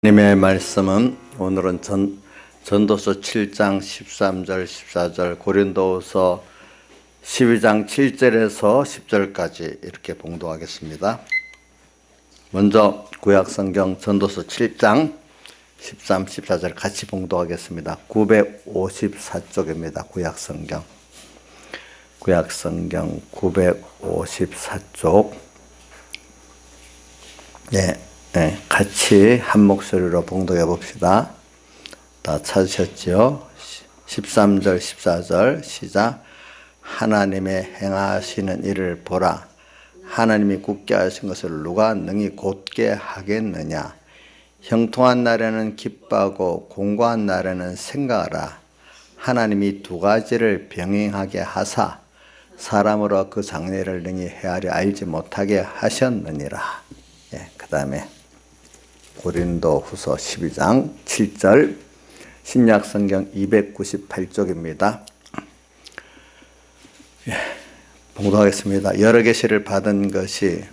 님의 말씀은 오늘은 전도서 7장 13절 14절 고린도후서 12장 7절에서 10절까지 이렇게 봉독하겠습니다. 먼저 구약성경 전도서 7장 13, 14절 같이 봉독하겠습니다. 954쪽입니다. 구약성경 954쪽. 같이 한 목소리로 봉독해 봅시다. 다 찾으셨죠? 13절 14절 시작. 하나님의 행하시는 일을 보라. 하나님이 굳게 하신 것을 누가 능히 곧게 하겠느냐. 형통한 날에는 기뻐하고 공고한 날에는 생각하라. 하나님이 두 가지를 병행하게 하사 사람으로 그 장래를 능히 헤아려 알지 못하게 하셨느니라. 그 다음에 고린도후서 12장 7절 신약성경 298쪽입니다. 봉독하겠습니다. 여러 계시를 받은 것이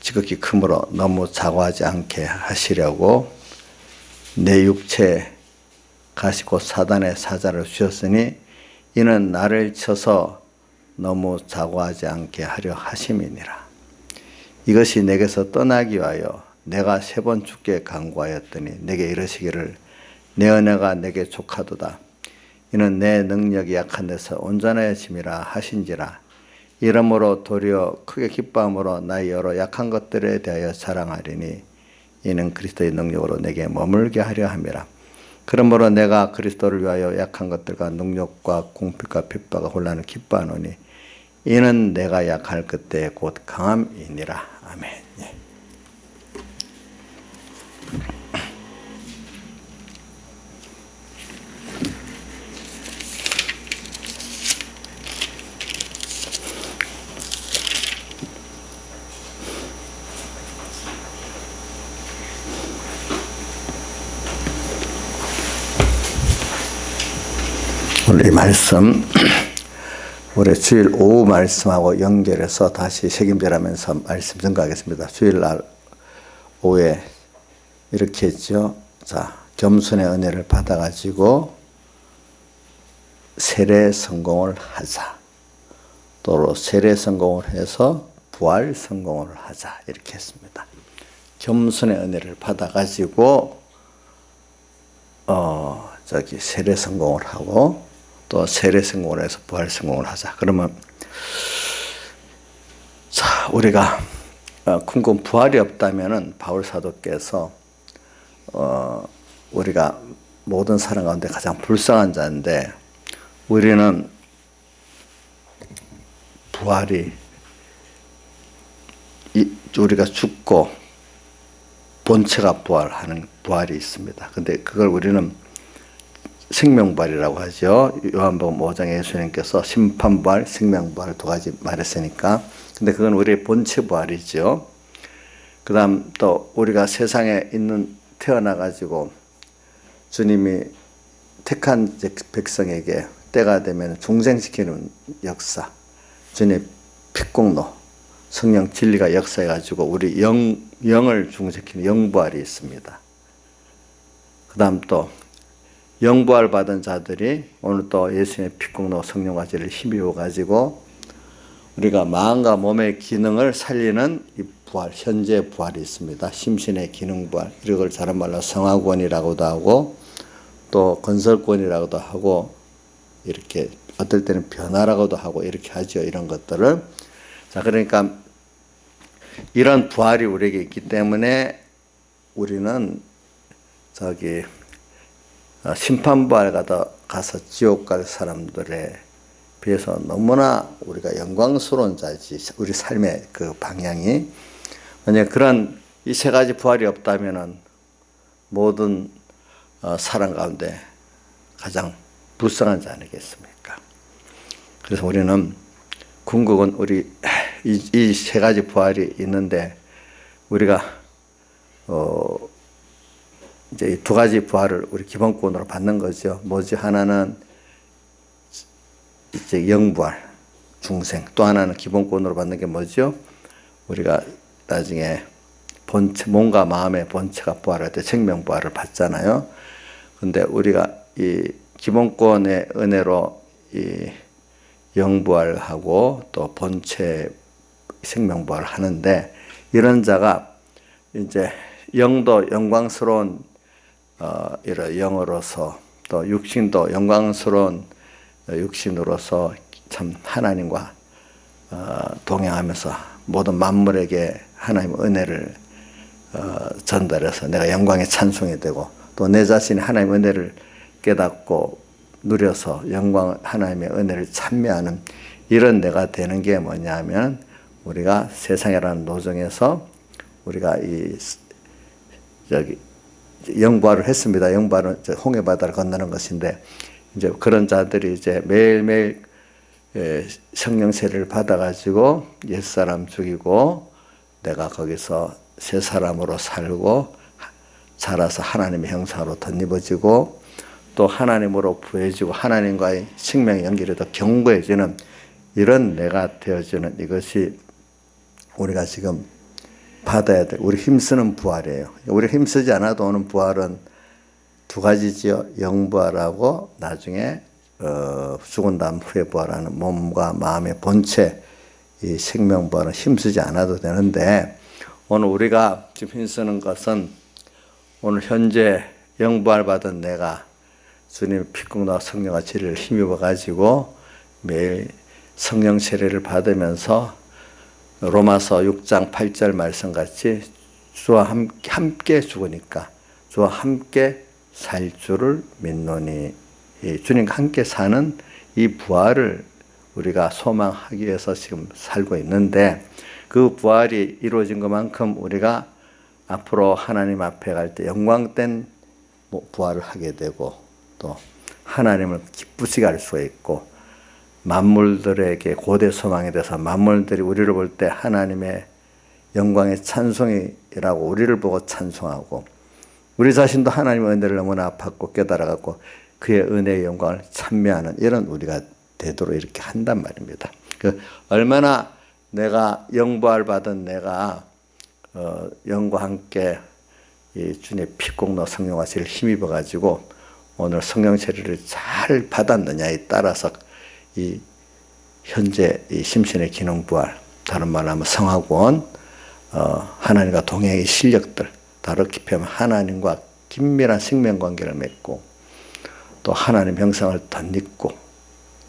지극히 크므로 너무 자고하지 않게 하시려고 내 육체에 가시고 사단의 사자를 주셨으니 이는 나를 쳐서 너무 자고하지 않게 하려 하심이니라. 이것이 내게서 떠나기 위하여 내가 3번 주께 간구하였더니 내게 이르시기를 내 은혜가 내게 족하도다. 이는 내 능력이 약한 데서 온전해짐이라 하신지라. 이러므로 도리어 크게 기뻐함으로 나의 여러 약한 것들에 대하여 자랑하리니 이는 그리스도의 능력으로 내게 머물게 하려 함이라. 그러므로 내가 그리스도를 위하여 약한 것들과 능력과 공핍과 핍박과 혼란을 기뻐하노니 이는 내가 약할 그때 곧 강함이니라. 아멘. 오늘 이 말씀 올해 주일 오후 말씀하고 연결해서 다시 책임져라면서 말씀 전가하겠습니다. 주일날 오후에 이렇게 했죠. 자, 겸손의 은혜를 받아가지고 세례 성공을 하자. 또 세례 성공을 해서 부활 성공을 하자. 이렇게 했습니다. 겸손의 은혜를 받아가지고 세례 성공을 하고 또 세례 성공을 해서 부활 성공을 하자. 그러면 자, 우리가 궁금 부활이 없다면은 바울 사도께서 우리가 모든 사람 가운데 가장 불쌍한 자인데 우리는 부활이 우리가 죽고 본체가 부활하는 부활이 있습니다. 근데 그걸 우리는 생명부활이라고 하죠. 요한복음 5장에 예수님께서 심판부활, 생명부활 두 가지 말했으니까. 근데 그건 우리의 본체 부활이죠. 그 다음 또 우리가 세상에 태어나가지고 주님이 택한 백성에게 때가 되면 중생시키는 역사, 주님의 핏공로, 성령 진리가 역사해가지고 우리 영을 중생시키는 영부활이 있습니다. 그 다음 또 영부활 받은 자들이 오늘 또 예수님의 핏공로 성령과 진리를 힘입어 가지고 우리가 마음과 몸의 기능을 살리는 이 부활, 현재 부활이 있습니다. 심신의 기능 부활, 이걸 다른 말로 성화권이라고도 하고 또 건설권이라고도 하고 이렇게 어떨 때는 변화라고도 하고 이렇게 하죠. 이런 것들을. 자, 그러니까 이런 부활이 우리에게 있기 때문에 우리는 심판부활 가서 지옥 갈 사람들에 비해서 너무나 우리가 영광스러운 자지. 우리 삶의 그 방향이. 만약 그런 이 세 가지 부활이 없다면은 모든 사람 가운데 가장 불쌍한 자 아니겠습니까? 그래서 우리는 궁극은 우리 이 세 가지 부활이 있는데 우리가 이제 이 두 가지 부활을 우리 기본권으로 받는 거죠. 뭐지? 하나는 이제 영부활, 중생. 또 하나는 기본권으로 받는 게 뭐죠? 우리가 나중에 본체, 몸과 마음의 본체가 부활할 때 생명 부활을 받잖아요. 근데 우리가 이 기본권의 은혜로 이 영부활하고 또 본체 생명 부활을 하는데, 이런 자가 이제 영도 영광스러운 이런 영으로서, 또 육신도 영광스러운 육신으로서 참 하나님과 동행하면서 모든 만물에게 하나님의 은혜를 전달해서 내가 영광의 찬송이 되고, 또 내 자신이 하나님의 은혜를 깨닫고 누려서 영광 하나님의 은혜를 찬미하는 이런 내가 되는 게 뭐냐면, 우리가 세상이라는 노정에서 우리가 이 저기 영부활을 했습니다. 영부활은 홍해 바다를 건너는 것인데, 이제 그런 자들이 이제 매일매일 성령 세례를 받아가지고 옛사람 죽이고 내가 거기서 새 사람으로 살고 자라서 하나님의 형상으로 덧입어지고 또 하나님으로 부해지고 하나님과의 생명의 연결이 더 견고해지는 이런 내가 되어지는, 이것이 우리가 지금 받아야 돼. 우리 힘쓰는 부활이에요. 우리 힘쓰지 않아도 오는 부활은 두 가지지요. 영부활하고 나중에 죽은 다음 후에 부활하는 몸과 마음의 본체, 이 생명부활은 힘쓰지 않아도 되는데, 오늘 우리가 지금 힘쓰는 것은 오늘 현재 영부활 받은 내가 주님 피국노와 성령과 진리를 힘입어 가지고 매일 성령 세례를 받으면서 로마서 6장 8절 말씀같이 주와 함께 죽으니까 주와 함께 살 줄을 믿노니, 주님과 함께 사는 이 부활을 우리가 소망하기 위해서 지금 살고 있는데, 그 부활이 이루어진 것만큼 우리가 앞으로 하나님 앞에 갈 때 영광된 부활을 하게 되고, 또 하나님을 기쁘시게 할 수가 있고, 만물들에게 고대 소망이 돼서 만물들이 우리를 볼 때 하나님의 영광의 찬송이라고 우리를 보고 찬송하고, 우리 자신도 하나님의 은혜를 너무나 받고 깨달아갖고 그의 은혜의 영광을 찬미하는 이런 우리가 되도록 이렇게 한단 말입니다. 얼마나 내가 영부활 받은 내가 영과 함께 이 주님의 피공로 성령과 제일 힘입어 가지고 오늘 성령 세례를 잘 받았느냐에 따라서 이 현재 이 심신의 기능 부활, 다른 말로 하면 성화권, 하나님과 동행의 실력들, 다르게 표현하면 하나님과 긴밀한 생명 관계를 맺고 또 하나님 형상을 덧입고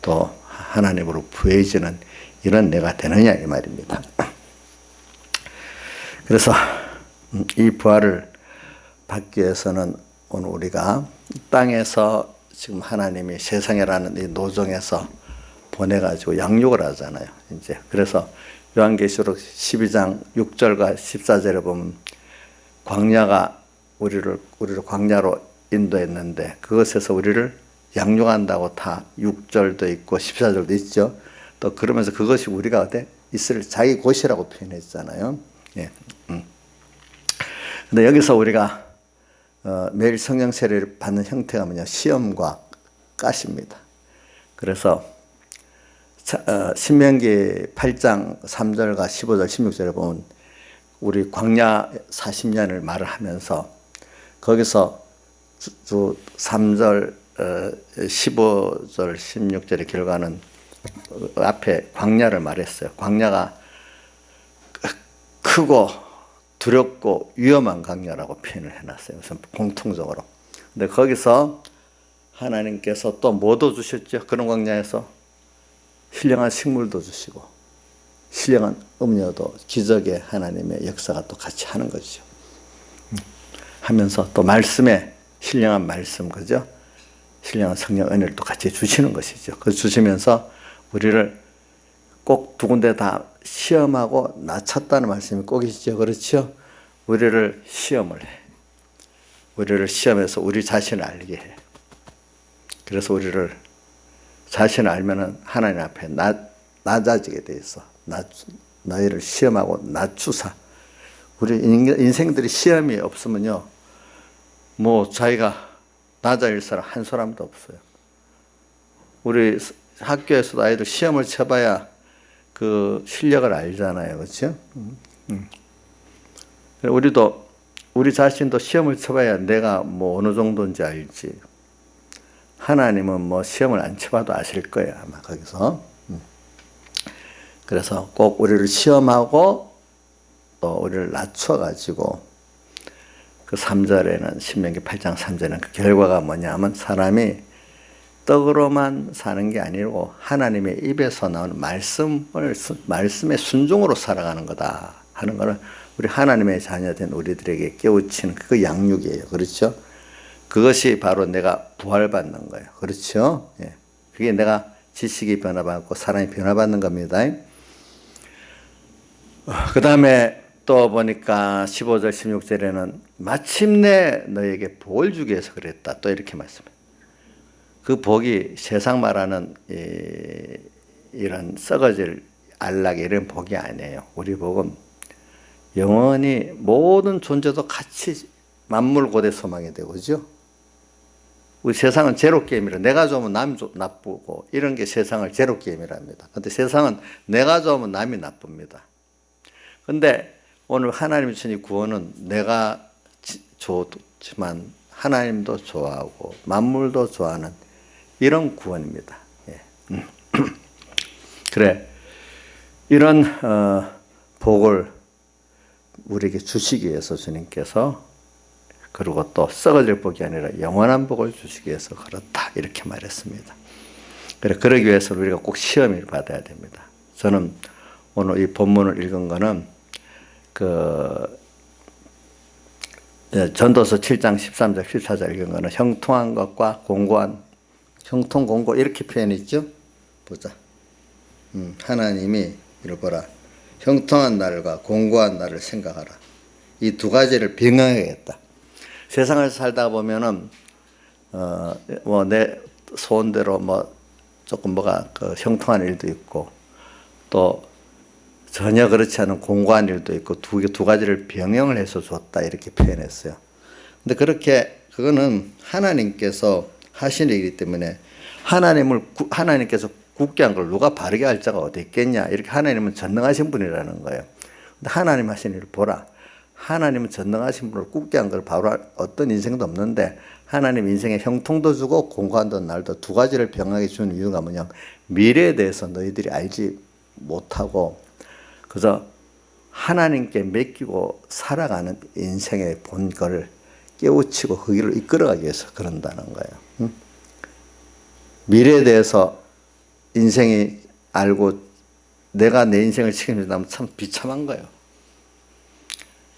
또 하나님으로 부해지는 이런 내가 되느냐 이 말입니다. 그래서 이 부활을 받기 위해서는 오늘 우리가 땅에서 지금 하나님이 세상이라는 이 노정에서 보내가지고 양육을 하잖아요. 이제 그래서 요한계시록 12장 6절과 14절에 보면 광야가 우리를 광야로 인도했는데 그것에서 우리를 양육한다고 다 6절도 있고 14절도 있죠. 또 그러면서 그것이 우리가 어때? 있을 자기 곳이라고 표현했잖아요. 예. 근데 여기서 우리가 매일 성령 세례를 받는 형태가 뭐냐? 시험과 가시입니다. 그래서 신명기 8장 3절과 15절 16절에 보면 우리 광야 40년을 말을 하면서 거기서 3절 15절 16절의 결과는 앞에 광야를 말했어요. 광야가 크고 두렵고 위험한 광야라고 표현을 해놨어요. 우선 공통적으로. 근데 거기서 하나님께서 또 뭐도 주셨죠? 그런 광야에서 신령한 식물도 주시고 신령한 음료도 기적의 하나님의 역사가 또 같이 하는 거죠. 하면서 또 말씀에 신령한 말씀, 그죠? 신령한 성령 은혜를 또 같이 주시는 것이죠. 그 주시면서 우리를 꼭 두 군데 다 시험하고 낮췄다는 말씀이 꼭 있죠. 그렇죠? 우리를 시험을 해. 우리를 시험해서 우리 자신을 알게 해. 그래서 우리를 자신을 알면은 하나님 앞에 낮아지게 돼 있어. 너희를 시험하고 낮추사. 우리 인생들이 시험이 없으면요, 뭐 자기가 낮아질 사람 한 사람도 없어요. 우리 학교에서도 아이들 시험을 쳐봐야 그 실력을 알잖아요, 그렇죠? 우리도 우리 자신도 시험을 쳐봐야 내가 뭐 어느 정도인지 알지. 하나님은 뭐 시험을 안 쳐봐도 아실 거예요, 아마 거기서. 그래서 꼭 우리를 시험하고 또 우리를 낮춰가지고 그 3절에는 신명기 8장 3절에는 그 결과가 뭐냐면 사람이 떡으로만 사는 게 아니고 하나님의 입에서 나오는 말씀의 순종으로 살아가는 거다 하는 거는 우리 하나님의 자녀된 우리들에게 깨우치는 그 양육이에요. 그렇죠? 그것이 바로 내가 부활받는 거예요. 그렇죠? 예. 그게 내가 지식이 변화받고 사람이 변화받는 겁니다. 그 다음에 또 보니까 15절 16절에는 마침내 너에게 복을 주기 위해서 그랬다. 또 이렇게 말씀해요. 그 복이 세상 말하는 이런 썩어질 안락의 이런 복이 아니에요. 우리 복은 영원히 모든 존재도 같이 만물고대 소망이 되고, 그죠? 우리 세상은 제로게임이라 내가 좋으면 남이 나쁘고 이런 게 세상을 제로게임이랍니다. 근데 세상은 내가 좋으면 남이 나쁩니다. 근데 오늘 하나님이 주신 이 구원은 내가 좋지만 하나님도 좋아하고 만물도 좋아하는 이런 구원입니다. 예. 그래, 이런 복을 우리에게 주시기 위해서 주님께서, 그리고 또 썩어질 복이 아니라 영원한 복을 주시기 위해서 그렇다 이렇게 말했습니다. 그래, 그러기 위해서 우리가 꼭 시험을 받아야 됩니다. 저는 오늘 이 본문을 읽은 거는 전도서 7장 13절 14절 읽은 거는 형통한 것과 공고한, 형통 공고 이렇게 표현했죠. 보자. 하나님이 이를 보라. 형통한 날과 공고한 날을 생각하라. 이 두 가지를 병행하겠다. 세상을 살다 보면은 뭐 내 소원대로 뭐 조금 뭐가 형통한 일도 있고 또 전혀 그렇지 않은 공고한 일도 있고 두 가지를 병행을 해서 줬다 이렇게 표현했어요. 근데 그거는 하나님께서 하신 일이기 때문에 하나님께서 굳게 한 걸 누가 바르게 할 자가 어디 있겠냐, 이렇게 하나님은 전능하신 분이라는 거예요. 근데 하나님 하신 일을 보라. 하나님은 전능하신 분을 굳게 한 걸 바로 어떤 인생도 없는데 하나님 인생에 형통도 주고 공고한 날도 두 가지를 병하게 주는 이유가 뭐냐면 미래에 대해서 너희들이 알지 못하고 그래서 하나님께 맡기고 살아가는 인생의 본거를 깨우치고 그 길을 이끌어가기 위해서 그런다는 거예요. 미래에 대해서 인생이 알고 내가 내 인생을 책임진다면 참 비참한 거예요.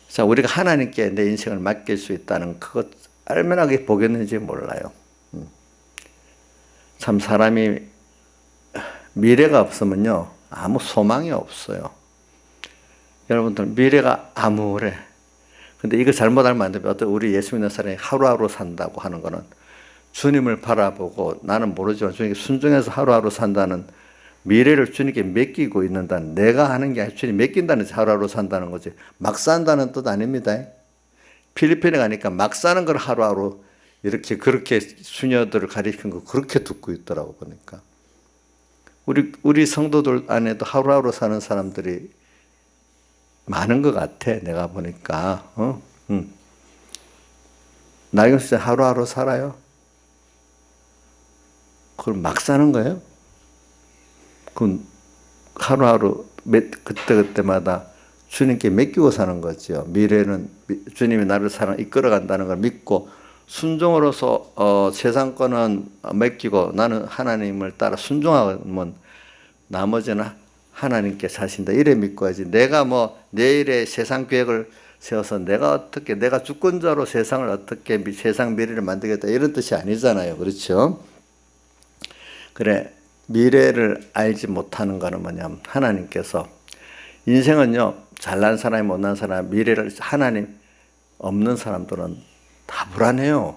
자, 우리가 하나님께 내 인생을 맡길 수 있다는 그것 얼마나 그게 복였는지 몰라요. 참 사람이 미래가 없으면요 아무 소망이 없어요. 여러분들 미래가 암울해. 근데 이거 잘못 알면 안 돼요. 어떤 우리 예수 믿는 사람이 하루하루 산다고 하는 거는 주님을 바라보고 나는 모르지만 주님께 순종해서 하루하루 산다는, 미래를 주님께 맡기고 있는다는, 내가 하는 게 아니라 주님 맡긴다는 하루하루 산다는 거지 막 산다는 뜻 아닙니다. 필리핀에 가니까 막 사는 걸 하루하루 이렇게 그렇게 수녀들을 가리킨 거 그렇게 듣고 있더라고 보니까. 우리 성도들 안에도 하루하루 사는 사람들이 많은 것 같아. 내가 보니까. 나경수 씨 하루하루 살아요? 그걸 막 사는 거예요? 그건 하루하루 그때마다 주님께 맡기고 사는 거죠. 미래는 주님이 나를 이끌어간다는 걸 믿고 순종으로서 세상 거는 맡기고 나는 하나님을 따라 순종하면 나머지는 하나님께 사신다 이래 믿고 하지. 내가 뭐 내일의 세상 계획을 세워서 내가 주권자로 세상을 어떻게 세상 미래를 만들겠다 이런 뜻이 아니잖아요. 그렇죠? 그래, 미래를 알지 못하는 거는 뭐냐면 하나님께서, 인생은요 잘난 사람이 못난 사람, 미래를 하나님 없는 사람들은 다 불안해요.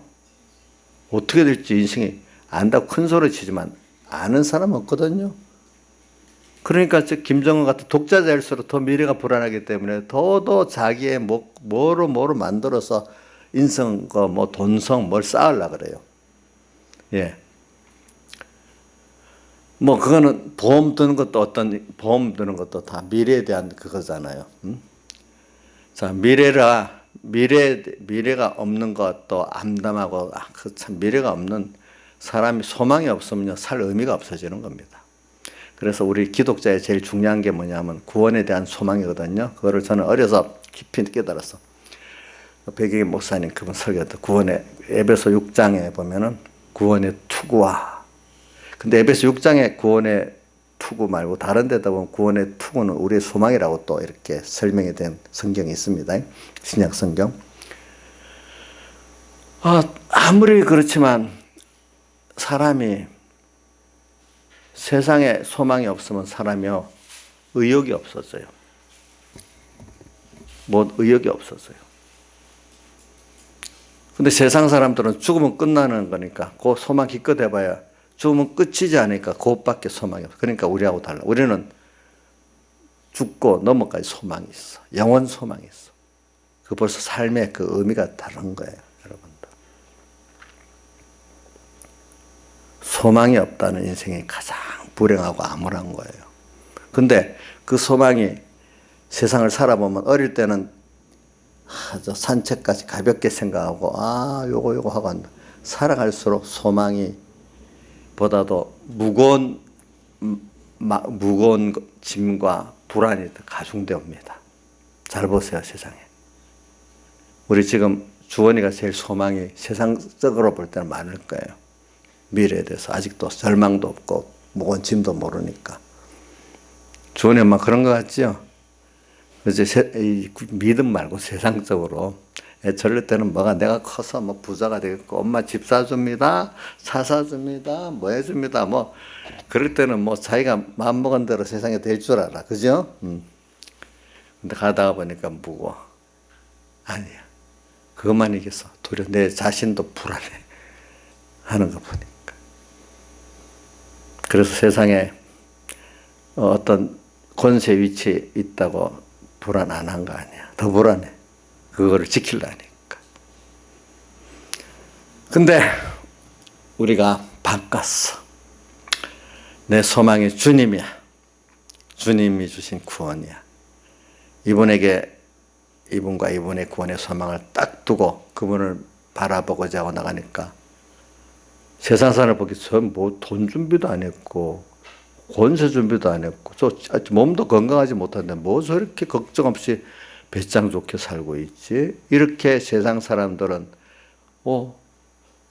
어떻게 될지 인생이 안다고 큰 소리 치지만 아는 사람 없거든요. 그러니까 김정은 같은 독자자일수록 더 미래가 불안하기 때문에 더더 자기의 뭐로 만들어서 인성, 뭐 돈성 뭘 쌓으려고 그래요. 예. 뭐 그거는 보험 드는 것도 다 미래에 대한 그거잖아요. 자, 미래가 없는 것도 암담하고, 그 참 미래가 없는 사람이 소망이 없으면요, 살 의미가 없어지는 겁니다. 그래서 우리 기독자의 제일 중요한 게 뭐냐면 구원에 대한 소망이거든요. 그거를 저는 어려서 깊이 깨달았어. 백익인 목사님 그분 설교도 구원의 에베소 6장에 보면은 구원의 투구와, 근데 에베소 6장에 구원의 투구 말고 다른 데다 보면 구원의 투구는 우리의 소망이라고 또 이렇게 설명이 된 성경이 있습니다. 신약 성경. 아무리 그렇지만 사람이 세상에 소망이 없으면 사람이요, 의욕이 없어져요. 의욕이 없어져요. 근데 세상 사람들은 죽으면 끝나는 거니까 그 소망 기껏 해봐야 죽으면 끝이지 않으니까 그것밖에 소망이 없어. 그러니까 우리하고 달라. 우리는 죽고 넘어까지 소망이 있어. 영원 소망이 있어. 그 벌써 삶의 그 의미가 다른 거예요, 여러분들. 소망이 없다는 인생이 가장 불행하고 암울한 거예요. 근데 그 소망이 세상을 살아보면 어릴 때는 저 산책까지 가볍게 생각하고 요거 하고 한다. 살아갈수록 소망이 보다도 무거운 짐과 불안이 더 가중되옵니다. 잘 보세요, 세상에. 우리 지금 주원이가 제일 소망이 세상적으로 볼 때는 많을 거예요. 미래에 대해서 아직도 절망도 없고 무거운 짐도 모르니까. 주원이 엄마 그런 거 같지요? 이제 믿음 말고 세상적으로 저럴 때는 내가 커서 부자가 되겠고 엄마 집 사줍니다, 차 사줍니다, 해줍니다, 그럴 때는 자기가 마음먹은 대로 세상에 될 줄 알아, 그죠? 근데 가다가 보니까 무거워. 아니야. 그것만 이겨서 도리어 내 자신도 불안해 하는 거 보니까. 그래서 세상에 어떤 권세 위치에 있다고 불안 안 한 거 아니야. 더 불안해. 그거를 지키려니까. 근데 우리가 바꿨어. 내 소망이 주님이야. 주님이 주신 구원이야. 이분과 이분의 구원의 소망을 딱 두고 그분을 바라보고자 하고 나가니까 세상 사람을 보기 전 돈 준비도 안 했고 권세 준비도 안 했고 몸도 건강하지 못한데 저렇게 걱정 없이 배짱 좋게 살고 있지? 이렇게 세상 사람들은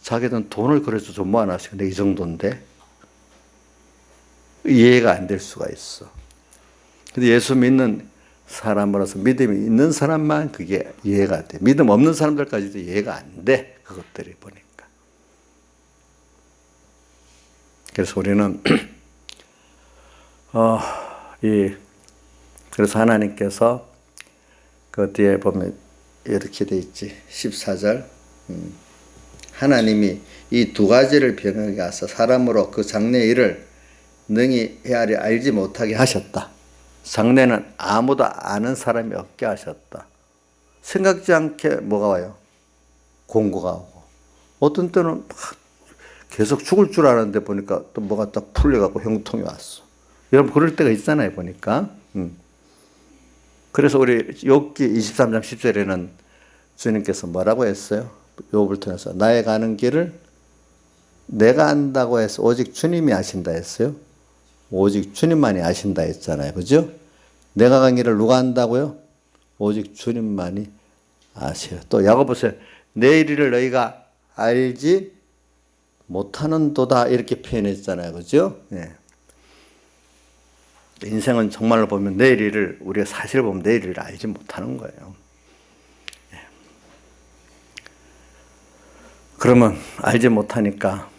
자기는 돈을 그래서 좀 모아놨어. 근데 이 정도인데 이해가 안 될 수가 있어. 근데 예수 믿는 사람으로서 믿음이 있는 사람만 그게 이해가 돼. 믿음 없는 사람들까지도 이해가 안 돼. 그것들이 보니까. 그래서 우리는 그래서 하나님께서 그 뒤에 보면 이렇게 돼 있지. 14절. 하나님이 이 두 가지를 병하게 하사 사람으로 그 장래의 일을 능히 헤아려 알지 못하게 하셨다. 장래는 아무도 아는 사람이 없게 하셨다. 생각지 않게 뭐가 와요? 공고가 오고. 어떤 때는 계속 죽을 줄 알았는데 보니까 또 뭐가 딱 풀려갖고 형통이 왔어. 여러분 그럴 때가 있잖아요, 보니까. 그래서 우리 욥기 23장 10절에는 주님께서 뭐라고 했어요? 욥을 통해서 나의 가는 길을 내가 안다고 해서 오직 주님이 아신다 했어요. 오직 주님만이 아신다 했잖아요, 그죠? 내가 간 길을 누가 안다고요? 오직 주님만이 아세요. 또 야고보서에 내일 일을 너희가 알지 못하는도다 이렇게 표현했잖아요, 그죠? 네. 인생은 정말로 보면 내일 일을 우리가 사실 보면 내일 일을 알지 못하는 거예요. 네. 그러면 알지 못하니까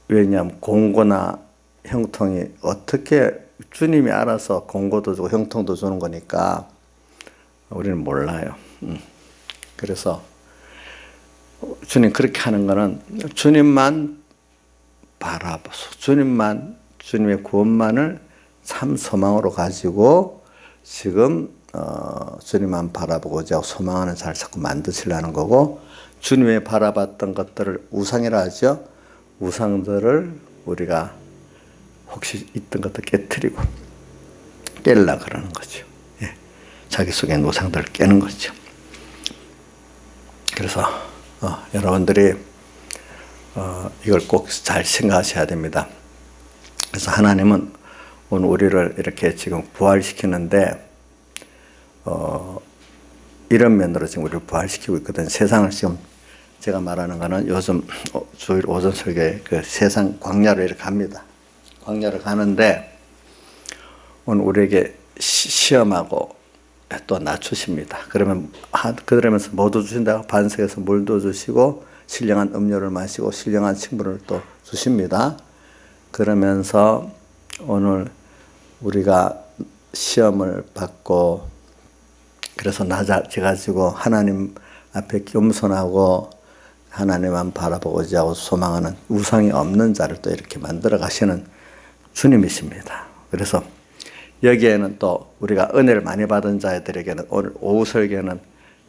왜냐하면 공고나 형통이 어떻게 주님이 알아서 공고도 주고 형통도 주는 거니까 우리는 몰라요. 그래서 주님 그렇게 하는 거는 주님만 바라보소. 주님의 구원만을 참 소망으로 가지고 지금 주님만 바라보고자 하고 소망하는 자를 자꾸 만드시려는 거고, 주님의 바라봤던 것들을 우상이라 하죠. 우상들을 우리가 혹시 있던 것도 깨트리고 깰라 그러는 거죠. 예. 자기 속의 노상들을 깨는 거죠. 그래서 여러분들이 이걸 꼭 잘 생각하셔야 됩니다. 그래서 하나님은 오늘 우리를 이렇게 지금 부활시키는데 이런 면으로 지금 우리를 부활시키고 있거든요. 세상을 지금 제가 말하는 거는 요즘 주일 오전 설교에 그 세상 광야로 이렇게 갑니다. 광야를 가는데 오늘 우리에게 시험하고 또 낮추십니다. 그러면서 뭐도 주신다고 반석에서 물도 주시고 신령한 음료를 마시고 신령한 식물을 또 주십니다. 그러면서 오늘 우리가 시험을 받고 그래서 낮아져가지고 하나님 앞에 겸손하고 하나님만 바라보고자 하고 소망하는 우상이 없는 자를 또 이렇게 만들어 가시는 주님이십니다. 그래서 여기에는 또 우리가 은혜를 많이 받은 자들에게는 오늘 오후 설교는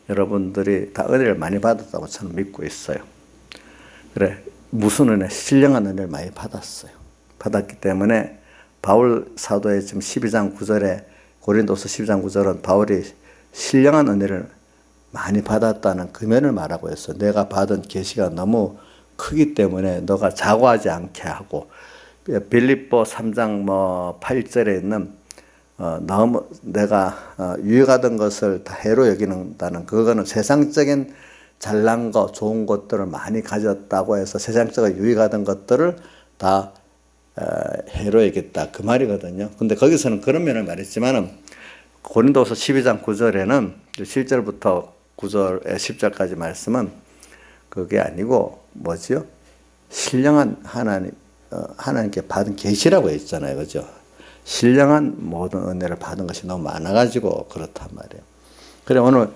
여러분들이 다 은혜를 많이 받았다고 저는 믿고 있어요. 그래, 무슨 은혜? 신령한 은혜를 많이 받았어요. 받았기 때문에 바울 사도의 지금 12장 9절에 고린도서 12장 9절은 바울이 신령한 은혜를 많이 받았다는 그 면을 말하고 있어요. 내가 받은 계시가 너무 크기 때문에 너가 자고하지 않게 하고 빌립보 3장 8절에 있는 너무 내가 유익하던 것을 다 해로 여기는다는 그거는 세상적인 잘난 거 좋은 것들을 많이 가졌다고 해서 세상적으로 유익하던 것들을 다 해로 여겼다 그 말이거든요. 근데 거기서는 그런 면을 말했지만은 고린도서 12장 9절에는 7절부터 9절에 10절까지 말씀은 그게 아니고 뭐지요? 신령한 하나님께 받은 계시라고 했잖아요. 그죠? 신령한 모든 은혜를 받은 것이 너무 많아가지고 그렇단 말이에요. 그래, 오늘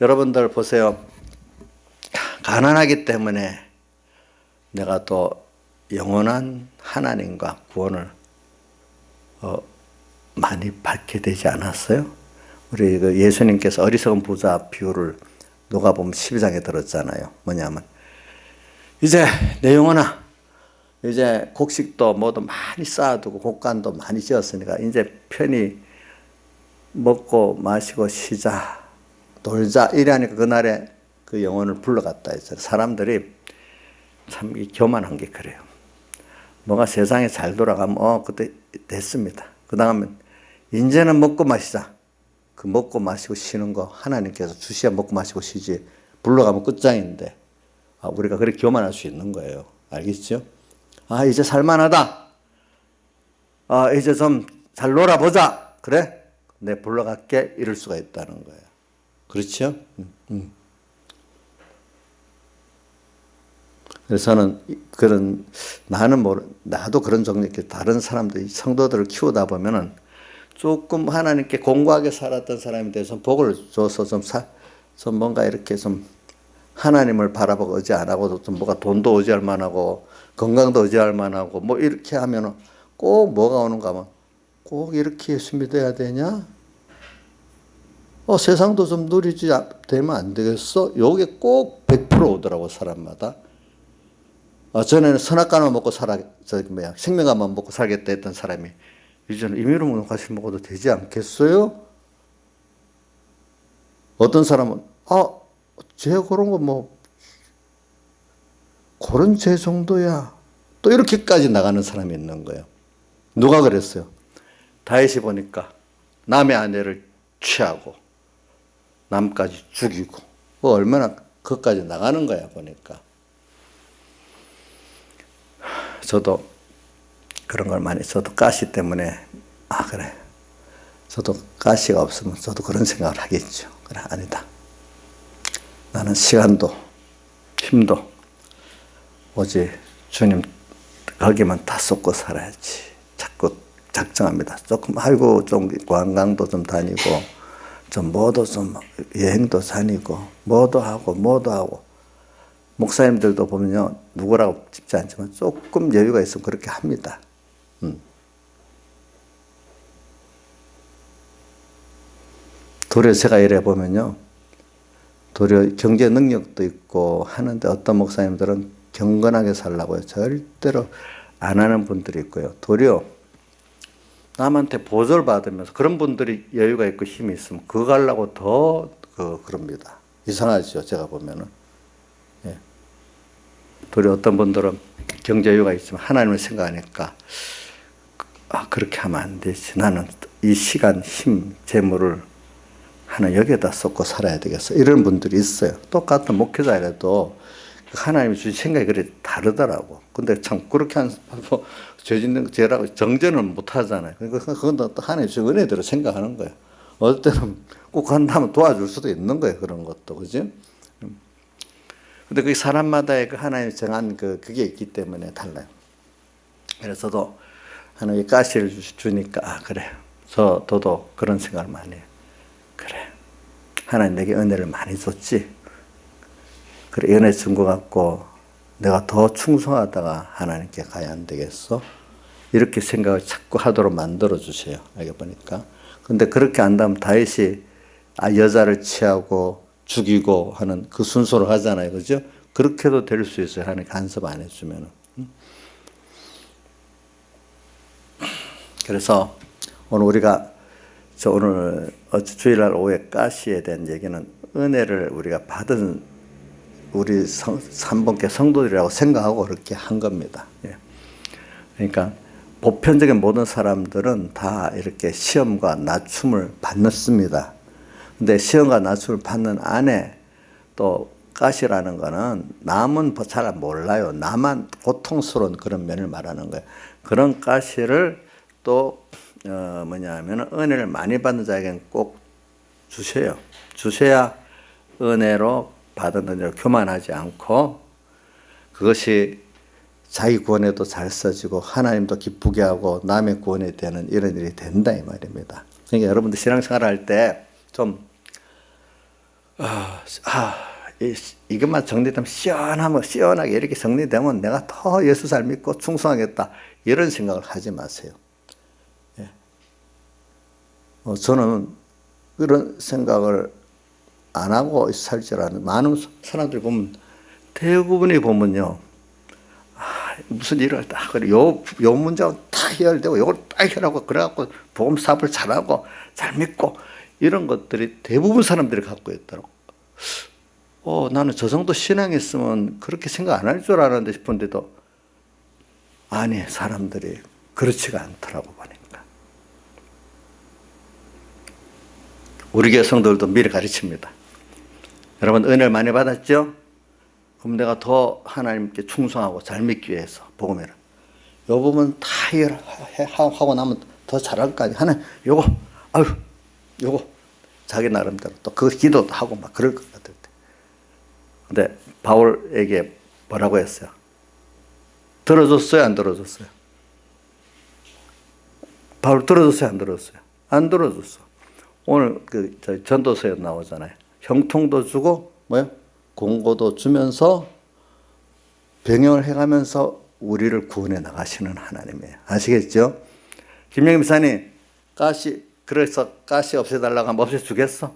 여러분들 보세요. 가난하기 때문에 내가 또 영원한 하나님과 구원을 많이 받게 되지 않았어요? 우리 그 예수님께서 어리석은 부자 비유를 누가복음 12장에 들었잖아요. 뭐냐면 이제 내 영혼아, 이제 곡식도 뭐도 많이 쌓아두고 곡간도 많이 지었으니까 이제 편히 먹고 마시고 쉬자, 놀자 이러니까 그날에 그 영혼을 불러갔다 했잖아요. 사람들이 참 교만한 게 그래요. 뭐가 세상에 잘 돌아가면 그때 됐습니다. 그 다음엔 이제는 먹고 마시자. 그 먹고 마시고 쉬는 거 하나님께서 주시야 먹고 마시고 쉬지. 불러가면 끝장인데 우리가 그렇게 교만할 수 있는 거예요. 알겠죠? 이제 살만하다. 이제 좀 잘 놀아보자. 그래? 내 불러갈게. 이럴 수가 있다는 거예요. 그렇죠? 그래서 저는 나도 그런 종류, 다른 사람들, 성도들을 키우다 보면은 조금 하나님께 공고하게 살았던 사람에 대해서 복을 줘서 좀 뭔가 이렇게 좀 하나님을 바라보고 의지 안 하고도 좀 뭐가 돈도 의지할 만하고 건강도 의지할 만하고 뭐 이렇게 하면은 꼭 뭐가 오는가 하면 꼭 이렇게 예수 믿어야 되냐? 세상도 좀 누리지 되면 안 되겠어? 요게 꼭 100% 오더라고, 사람마다. 전에는 선악과만 먹고 생명과만 먹고 살겠다 했던 사람이 이제는 임의로 먹는 과실 먹어도 되지 않겠어요? 어떤 사람은 죄 그런 거 그런 죄 정도야. 또 이렇게까지 나가는 사람이 있는 거예요. 누가 그랬어요? 다윗이 보니까 남의 아내를 취하고 남까지 죽이고 얼마나 그것까지 나가는 거야 보니까. 저도 그런 걸 많이, 저도 가시 때문에 그래, 저도 가시가 없으면 저도 그런 생각을 하겠죠. 그래, 아니다. 나는 시간도 힘도 오직 주님 거기만 다 쏟고 살아야지. 자꾸 작정합니다. 조금 좀 관광도 좀 다니고 좀 뭐도 좀 여행도 다니고 뭐도 하고 목사님들도 보면요, 누구라고 짚지 않지만 조금 여유가 있으면 그렇게 합니다. 도리어 제가 이래 보면요, 도리어 경제 능력도 있고 하는데 어떤 목사님들은 경건하게 살라고요. 절대로 안 하는 분들이 있고요. 도리어 남한테 보조를 받으면서 그런 분들이 여유가 있고 힘이 있으면 그거 가려고 더 그럽니다. 이상하죠, 제가 보면은. 예. 도리 어떤 분들은 경제 여유가 있으면 하나님을 생각하니까 그렇게 하면 안 되지. 나는 이 시간, 힘, 재물을 하나 여기에다 쏟고 살아야 되겠어. 이런 분들이 있어요. 똑같은 목회자라도 하나님이 주신 생각이 그래 다르더라고. 근데 참 그렇게 뭐 죄 짓는 죄라고 정죄는 못 하잖아요. 그러니까 그건 또 하나님 주신 은혜대로 생각하는 거예요. 어떨 때는 꼭 한다면 도와줄 수도 있는 거예요. 그런 것도. 그죠? 근데 그 사람마다의 그 하나님이 정한 그게 있기 때문에 달라요. 그래서도 하나님이 가시를 주니까 그래. 저도 그런 생각을 많이 해요. 그래. 하나님 내게 은혜를 많이 줬지. 그래, 은혜 준 것 같고 내가 더 충성하다가 하나님께 가야 안 되겠어? 이렇게 생각을 자꾸 하도록 만들어 주세요. 알게 보니까. 근데 그렇게 한다면 다윗이 여자를 취하고 죽이고 하는 그 순서로 하잖아요. 그죠? 그렇게도 될 수 있어요. 하나님 간섭 안 해주면은. 그래서 오늘 우리가 오늘 주일날 오후에 가시에 대한 얘기는 은혜를 우리가 받은 우리 삼본계 성도들이라고 생각하고 그렇게 한 겁니다. 예. 그러니까 보편적인 모든 사람들은 다 이렇게 시험과 낮춤을 받습니다. 근데 시험과 낮춤을 받는 안에 또 가시라는 거는 남은 잘 몰라요. 나만 고통스러운 그런 면을 말하는 거예요. 그런 가시를 또 뭐냐면 은혜를 많이 받는 자에게는 꼭 주셔요. 주셔야 은혜로 받은 은혜로 교만하지 않고 그것이 자기 구원에도 잘 써지고 하나님도 기쁘게 하고 남의 구원에 되는 이런 일이 된다 이 말입니다. 그러니까 여러분들 신앙생활 할 때 좀 이것만 정리되면 시원하게 이렇게 정리되면 내가 더 예수 잘 믿고 충성하겠다 이런 생각을 하지 마세요. 예. 저는 그런 생각을 안 하고 살지라는 많은 사람들 보면 대부분이 보면요. 무슨 일을 딱 그래 요 문제가 딱 해결되고 요걸 딱 해결하고 그래갖고 복음 사업을 잘하고 잘 믿고 이런 것들이 대부분 사람들이 갖고 있더라고. 나는 저 정도 신앙이 있으면 그렇게 생각 안 할 줄 알았는데 싶은데도 아니 사람들이 그렇지가 않더라고 보니까. 우리 교회 성도들도 미리 가르칩니다. 여러분 은혜를 많이 받았죠? 그럼 내가 더 하나님께 충성하고 잘 믿기 위해서 복음이라. 요 부분 다 하고 나면 더 잘할 거 아니야. 하나님 요거 자기 나름대로 또 그 기도도 하고 막 그럴 것 같을 때. 근데 바울에게 뭐라고 했어요? 들어줬어요? 안 들어줬어요? 바울 들어줬어요? 안 들어줬어요? 안 들어줬어. 오늘 전도서에 나오잖아요. 형통도 주고 공고도 주면서 병영을 해가면서 우리를 구원해 나가시는 하나님이에요. 아시겠죠? 김영임 목사님 그래서 가시 없애달라고 하면 없애주겠어?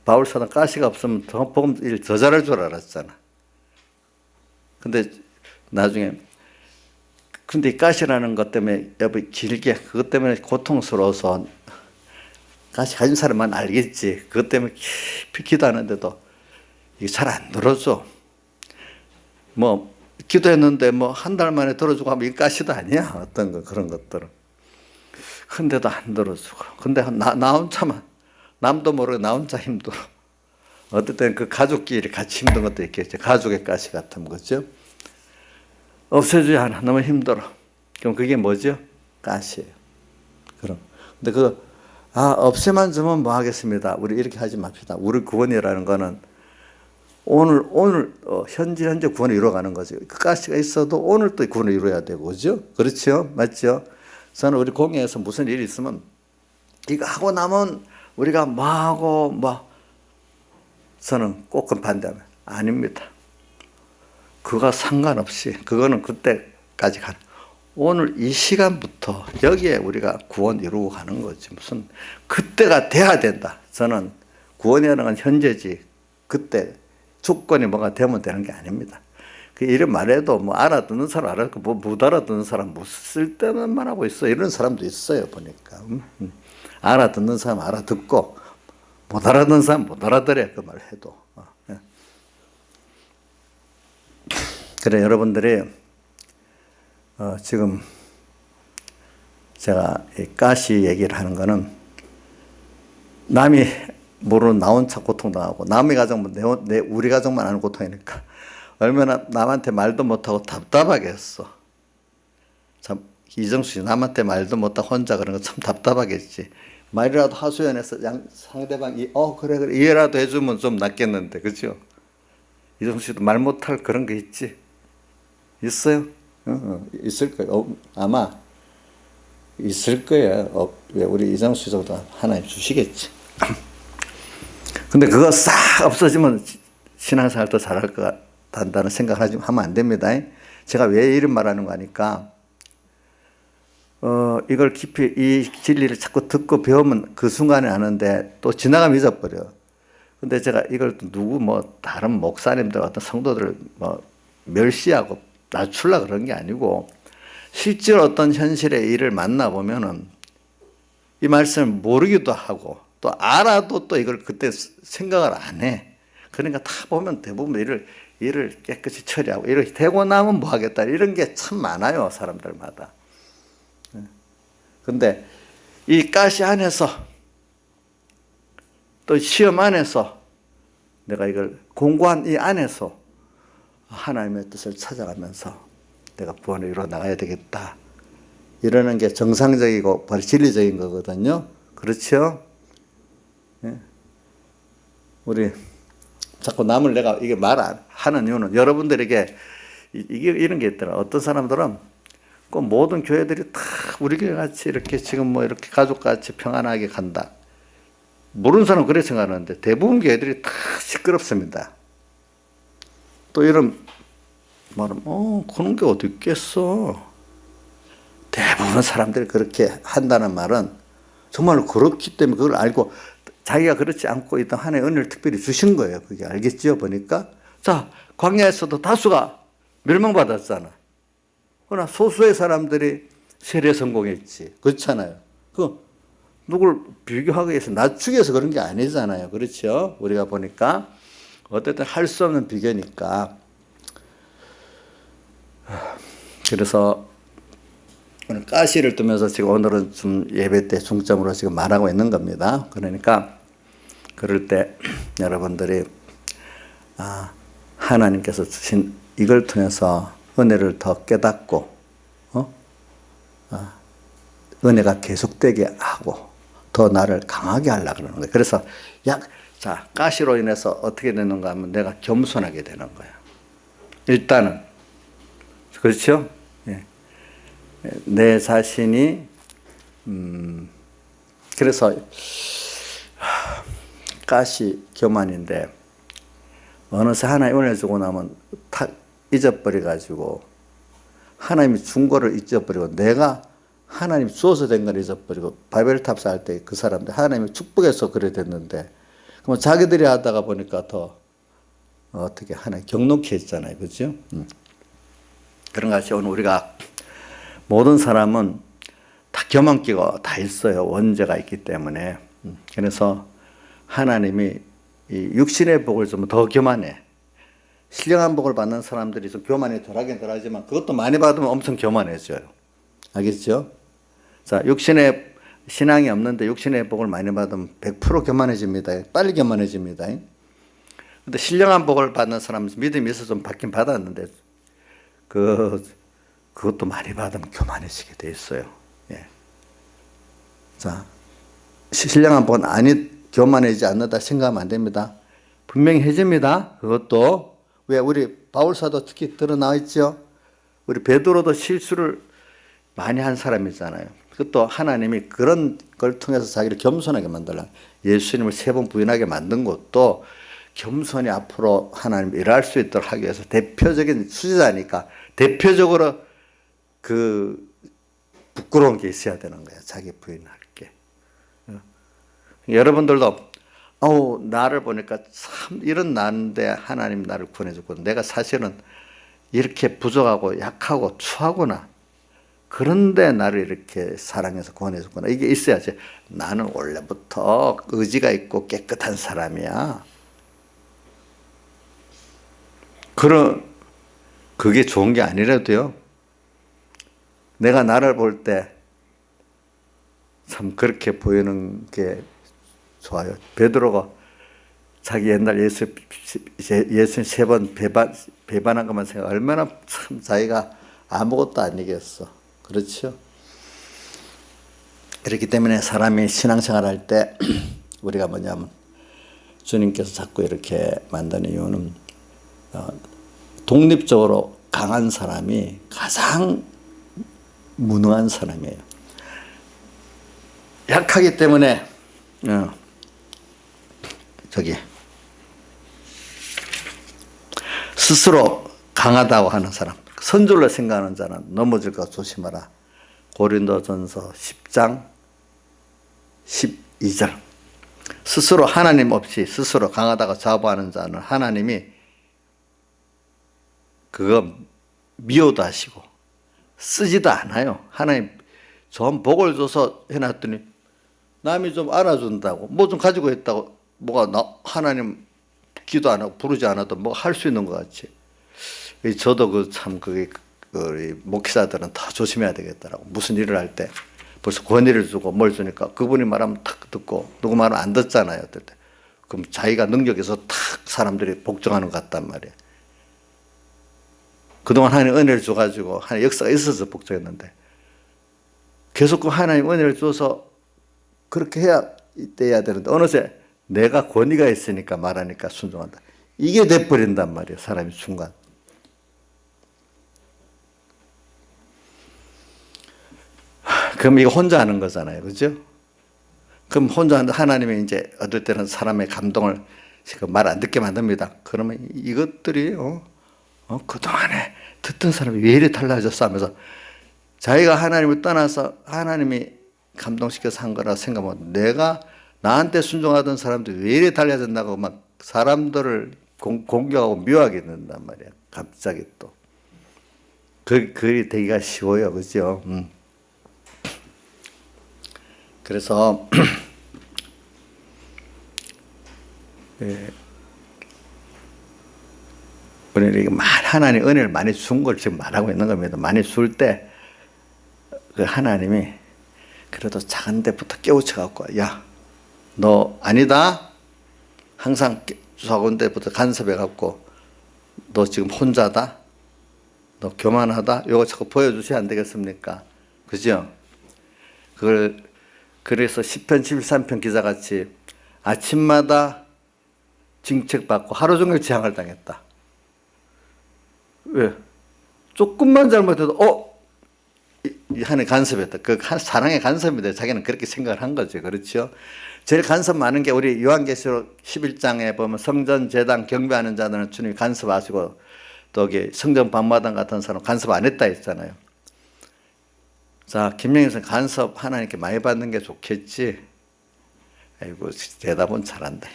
바울사는 가시가 없으면 더 복음 일 더 잘할 줄 알았잖아. 근데 나중에 이 가시라는 것 때문에 길게 그것 때문에 고통스러워서 가시 가진 사람만 알겠지. 그것 때문에 깊이 기도하는데도 이게 잘 안 들어줘. 기도했는데 한 달 만에 들어주고 하면 이게 가시도 아니야. 어떤 거 그런 것들은. 근데도 안 들어주고. 근데 나 혼자만 남도 모르게 나 혼자 힘들어. 어떨 때는 그 가족끼리 같이 힘든 것도 있겠죠. 가족의 가시 같은 거죠. 없애줘야 하나 너무 힘들어. 그럼 그게 뭐죠? 가시예요. 그럼. 근데 없애만 주면 뭐 하겠습니다. 우리 이렇게 하지 맙시다. 우리 구원이라는 거는 오늘 현재 구원을 이루어가는 거죠. 그 가시가 있어도 오늘 또 구원을 이루어야 되고, 그죠? 그렇죠? 맞죠? 저는 우리 공예에서 무슨 일이 있으면 이거 하고 나면 우리가 저는 꼭 반대하면 아닙니다. 그거 상관없이 그거는 그때까지 가는. 오늘 이 시간부터 여기에 우리가 구원 이루고 가는 거지. 무슨 그때가 돼야 된다. 저는 구원이라는 건 현재지. 그때 주권이 뭐가 되면 되는 게 아닙니다. 그 이런 말해도 뭐 알아듣는 사람 알아듣고 뭐 못 알아듣는 사람 못 쓸데없는 말 하고 있어. 이런 사람도 있어요, 보니까. 알아듣는 사람 알아듣고 못 알아듣는 사람 못 알아들어, 그 말 해도. 예. 그래, 여러분들이 지금 제가 이 가시 얘기를 하는 거는 남이 모르는 나 혼자 고통당하고 남의 가정만 우리 가정만 아는 고통이니까 얼마나 남한테 말도 못하고 답답하게 했어. 참 이정수 씨 남한테 말도 못하고 혼자 그런 거 참 답답하겠지. 말이라도 하소연해서 상대방이 그래 이해라도 해주면 좀 낫겠는데, 그죠? 이정수 씨도 말 못할 그런 게 있지? 있어요? 있을 거예요. 아마 있을 거예요. 우리 이정수 씨도 하나님 주시겠지. 근데 그거 싹 없어지면 신앙생활도 잘할 것 같다는 생각을 하면 안 됩니다. 제가 왜 이런 말하는 거니까 이걸 깊이 이 진리를 자꾸 듣고 배우면 그 순간에 아는데 또 지나가면 잊어버려. 근데 제가 이걸 누구 다른 목사님들 어떤 성도들을 멸시하고 낮추려고 그런 게 아니고 실제로 어떤 현실의 일을 만나보면은 이 말씀을 모르기도 하고 또 알아도 또 이걸 그때 생각을 안 해. 그러니까 다 보면 대부분 일을 깨끗이 처리하고 이렇게 되고 나면 뭐 하겠다 이런 게 참 많아요, 사람들마다. 근데 이 가시 안에서 또 시험 안에서 내가 이걸 공부한 이 안에서 하나님의 뜻을 찾아가면서 내가 구원을 이루어 나가야 되겠다. 이러는 게 정상적이고 바로 진리적인 거거든요. 그렇죠? 예. 우리 자꾸 남을 내가 이게 하는 이유는 여러분들에게 이런 게 있더라. 어떤 사람들은 꼭 모든 교회들이 다 우리 교회 같이 이렇게 지금 이렇게 가족같이 평안하게 간다. 모르는 사람은 그렇게 생각하는데 대부분 교회들이 다 시끄럽습니다. 또 이런 말은 그런 게 어디 있겠어. 대부분 사람들이 그렇게 한다는 말은 정말로 그렇기 때문에 그걸 알고 자기가 그렇지 않고 있던 하나님의 은혜를 특별히 주신 거예요. 그게 알겠죠? 보니까. 자, 광야에서도 다수가 멸망받았잖아. 그러나 소수의 사람들이 세례 성공했지. 그렇잖아요. 누굴 비교하기 위해서 낮추기 위해서 그런 게 아니잖아요. 그렇죠? 우리가 보니까 어쨌든 할 수 없는 비교니까. 그래서 오늘 가시를 뜨면서 지금 오늘은 좀 예배 때 중점으로 지금 말하고 있는 겁니다. 그러니까 그럴 때 여러분들이 하나님께서 주신 이걸 통해서 은혜를 더 깨닫고 은혜가 계속되게 하고 더 나를 강하게 하려고 그러는 거예요. 그래서 가시로 인해서 어떻게 되는가 하면 내가 겸손하게 되는 거예요. 일단은 그렇죠? 예. 내 자신이 그래서 가시 교만인데 어느새 하나님 은혜 주고 나면 탁 잊어버려가지고 하나님이 준 거를 잊어버리고 내가 하나님 주어서 된 걸 잊어버리고 바벨탑 쌓을 때 그 사람들 하나님이 축복해서 그래 됐는데 그럼 자기들이 하다가 보니까 더 어떻게 하나님 경록히 했잖아요. 그렇죠? 그런 것이 오늘 우리가 모든 사람은 다 교만기가 다 있어요. 원죄가 있기 때문에. 그래서 하나님이 이 육신의 복을 주면 더 교만해. 신령한 복을 받는 사람들이 좀 교만이 덜하긴 덜하지만 그것도 많이 받으면 엄청 교만해져요. 알겠죠? 자, 육신의 신앙이 없는데 육신의 복을 많이 받으면 100% 교만해집니다. 빨리 교만해집니다. 근데 신령한 복을 받는 사람은 믿음이 있어서 좀 받긴 받았는데 그것도 많이 받으면 교만해지게 돼 있어요. 예. 자, 신령한 복은 교만해지지 않는다 생각하면 안 됩니다. 분명히 해집니다. 그것도 왜 우리 바울사도 특히 드러나 있죠. 우리 베드로도 실수를 많이 한 사람이잖아요. 그것도 하나님이 그런 걸 통해서 자기를 겸손하게 만들라. 예수님을 3번 부인하게 만든 것도 겸손히 앞으로 하나님 일할 수 있도록 하기 위해서 대표적인 수제자니까 대표적으로 그 부끄러운 게 있어야 되는 거예요. 자기 부인할 게. 여러분들도 나를 보니까 참 이런 나인데 하나님 나를 구원해 줬거든. 내가 사실은 이렇게 부족하고 약하고 추하구나. 그런데 나를 이렇게 사랑해서 구원해줬구나. 이게 있어야지. 나는 원래부터 의지가 있고 깨끗한 사람이야. 그게 좋은 게 아니라도요. 내가 나를 볼 때 참 그렇게 보이는 게 좋아요. 베드로가 자기 옛날 예수 3번 배반한 것만 생각, 얼마나 참 자기가 아무것도 아니겠어. 그렇죠? 그렇기 때문에 사람이 신앙생활 할 때 우리가 뭐냐면 주님께서 자꾸 이렇게 만드는 이유는 독립적으로 강한 사람이 가장 무능한 사람이에요. 약하기 때문에 스스로 강하다고 하는 사람, 선줄로 생각하는 자는 넘어질까 조심하라. 고린도전서 10장 12절. 스스로 하나님 없이 스스로 강하다고 자부하는 자는 하나님이 그거 미워도 하시고 쓰지도 않아요. 하나님 좀 복을 줘서 해놨더니 남이 좀 알아준다고 뭐 좀 가지고 있다고 뭐가 하나님 기도 안 하고 부르지 않아도 뭐 할 수 있는 것 같지. 저도 그게 목회자들은 다 조심해야 되겠더라고. 무슨 일을 할 때 벌써 권위를 주고 뭘 주니까 그분이 말하면 탁 듣고 누구 말은 안 듣잖아요. 어떨 때. 그럼 자기가 능력에서 탁 사람들이 복종하는 것 같단 말이에요. 그동안 하나님 은혜를 줘가지고 하나님 역사가 있어서 복종했는데 계속 그 하나님 은혜를 줘서 그렇게 해야 되는데 어느새 내가 권위가 있으니까 말하니까 순종한다. 이게 돼버린단 말이에요. 사람이 순간. 그럼 이거 혼자 하는 거잖아요. 그죠? 그럼 혼자 하는데 하나님이 이제 어떨 때는 사람의 감동을 말 안 듣게 만듭니다. 그러면 이것들이 그동안에 듣던 사람이 왜 이리 달라졌어 하면서 자기가 하나님을 떠나서 하나님이 감동시켜서 한 거라 생각하면 내가 나한테 순종하던 사람들이 왜 이리 달라졌나고 막 사람들을 공격하고 미워하게 된단 말이야. 갑자기 또. 그리 되기가 쉬워요. 그죠? 그래서 우리는 하나님 은혜를 많이 준 걸 지금 말하고 있는 겁니다. 많이 줄 때 그 하나님이 그래도 작은 데부터 깨우쳐갖고 야, 너 아니다. 항상 작은 데부터 간섭해갖고 너 지금 혼자다. 너 교만하다. 이거 자꾸 보여주셔야 안 되겠습니까? 그죠? 그래서 시편 73편 기자같이 아침마다 징책받고 하루 종일 재앙을 당했다. 왜? 조금만 잘못해도 이 하나님 간섭했다. 그 사랑의 간섭인데 자기는 그렇게 생각을 한 거죠. 그렇죠? 제일 간섭 많은 게 우리 요한계시록 11장에 보면 성전 제단 경배하는 자들은 주님이 간섭하시고 또 여기 성전 밤마당 같은 사람 간섭 안 했다 했잖아요. 자, 김영희 선생 간섭 하나님께 많이 받는 게 좋겠지. 아이고 대답은 잘한다.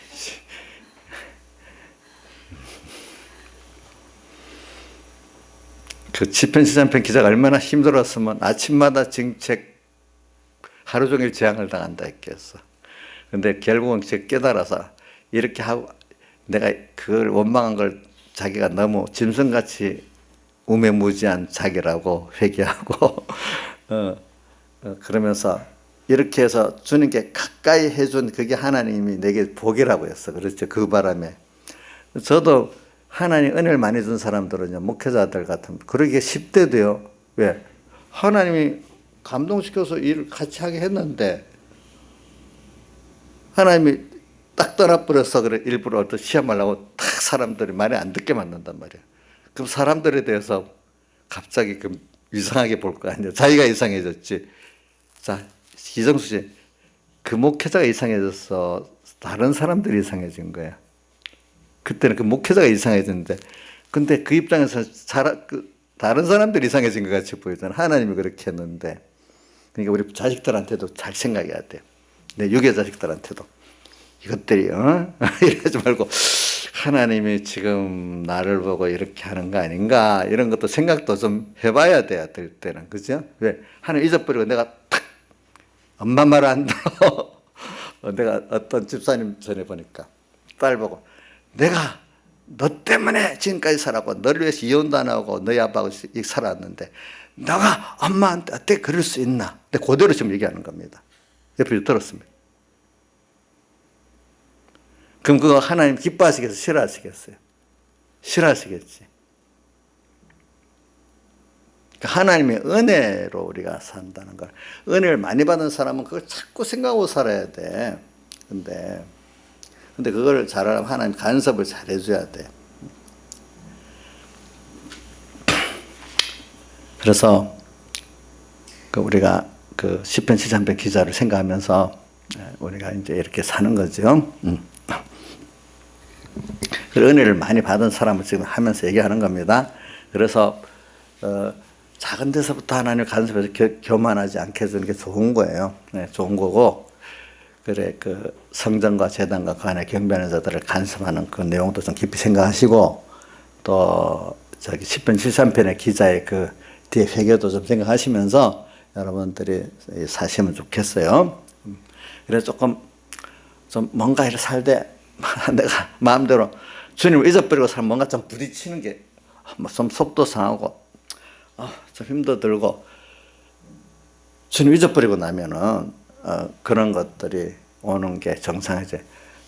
그 시편 13편 기자가 얼마나 힘들었으면 아침마다 징책 하루 종일 재앙을 당한다 했겠어. 근데 결국은 깨달아서 이렇게 하고 내가 그걸 원망한 걸 자기가 너무 짐승같이 우매무지한 자기라고 회개하고 그러면서 이렇게 해서 주님께 가까이 해준 그게 하나님이 내게 복이라고 했어. 그렇죠. 그 바람에 저도 하나님 은혜를 많이 준 사람들은요, 목회자들 같은 그러기가 쉽대도요. 왜? 하나님이 감동시켜서 일을 같이 하게 했는데 하나님이 딱 떠나버려서 그래 일부러 어떤 시험하려고 탁 사람들이 말이 안 듣게 만든단 말이야. 그럼 사람들에 대해서 갑자기 그 이상하게 볼 거 아니야. 자기가 이상해졌지. 자, 이정수 씨, 그 목회자가 이상해졌어. 다른 사람들이 이상해진 거야. 그때는 그 목회자가 이상해졌는데, 근데 그 입장에서 다른 사람들이 이상해진 것 같이 보이잖아. 하나님이 그렇게 했는데. 그러니까 우리 자식들한테도 잘 생각해야 돼요. 내 유괴 자식들한테도. 이것들이, 이러지 말고, 하나님이 지금 나를 보고 이렇게 하는 거 아닌가 이런 것도 생각도 좀 해봐야 돼요. 될 때는. 그죠? 왜? 하나님 잊어버리고 내가 탁 엄마 말 안 들어. 내가 어떤 집사님 전에 보니까 딸 보고 내가 너 때문에 지금까지 살았고 너를 위해서 이혼도 안 하고 너희 아빠하고 살았는데 너가 엄마한테 어떻게 그럴 수 있나. 근데 그대로 지금 얘기하는 겁니다. 옆에서 들었습니다. 그럼 그거 하나님 기뻐하시겠어요? 싫어하시겠어요? 싫어하시겠지. 그러니까 하나님의 은혜로 우리가 산다는 걸. 은혜를 많이 받은 사람은 그걸 자꾸 생각하고 살아야 돼. 근데 그걸 잘하려면 하나님 간섭을 잘 해줘야 돼. 그래서 우리가 그 시편 73편 기자를 생각하면서 우리가 이제 이렇게 사는 거죠. 그 은혜를 많이 받은 사람을 지금 하면서 얘기하는 겁니다. 그래서 작은 데서부터 하나님 간섭해서 교만하지 않게 해주는 게 좋은 거예요. 네, 좋은 거고, 그래 그 성전과 제단과 그 안에 경배하는 자들을 간섭하는 그 내용도 좀 깊이 생각하시고, 또 저기 시편 73편의 기자의 그 뒤에 회개도 좀 생각하시면서 여러분들이 사시면 좋겠어요. 그래서 조금 좀 뭔가 이렇게 살되 내가 마음대로 주님을 잊어버리고 살면 뭔가 좀 부딪히는 게 좀 속도 상하고 좀 힘도 들고 주님 잊어버리고 나면은 그런 것들이 오는 게 정상이지.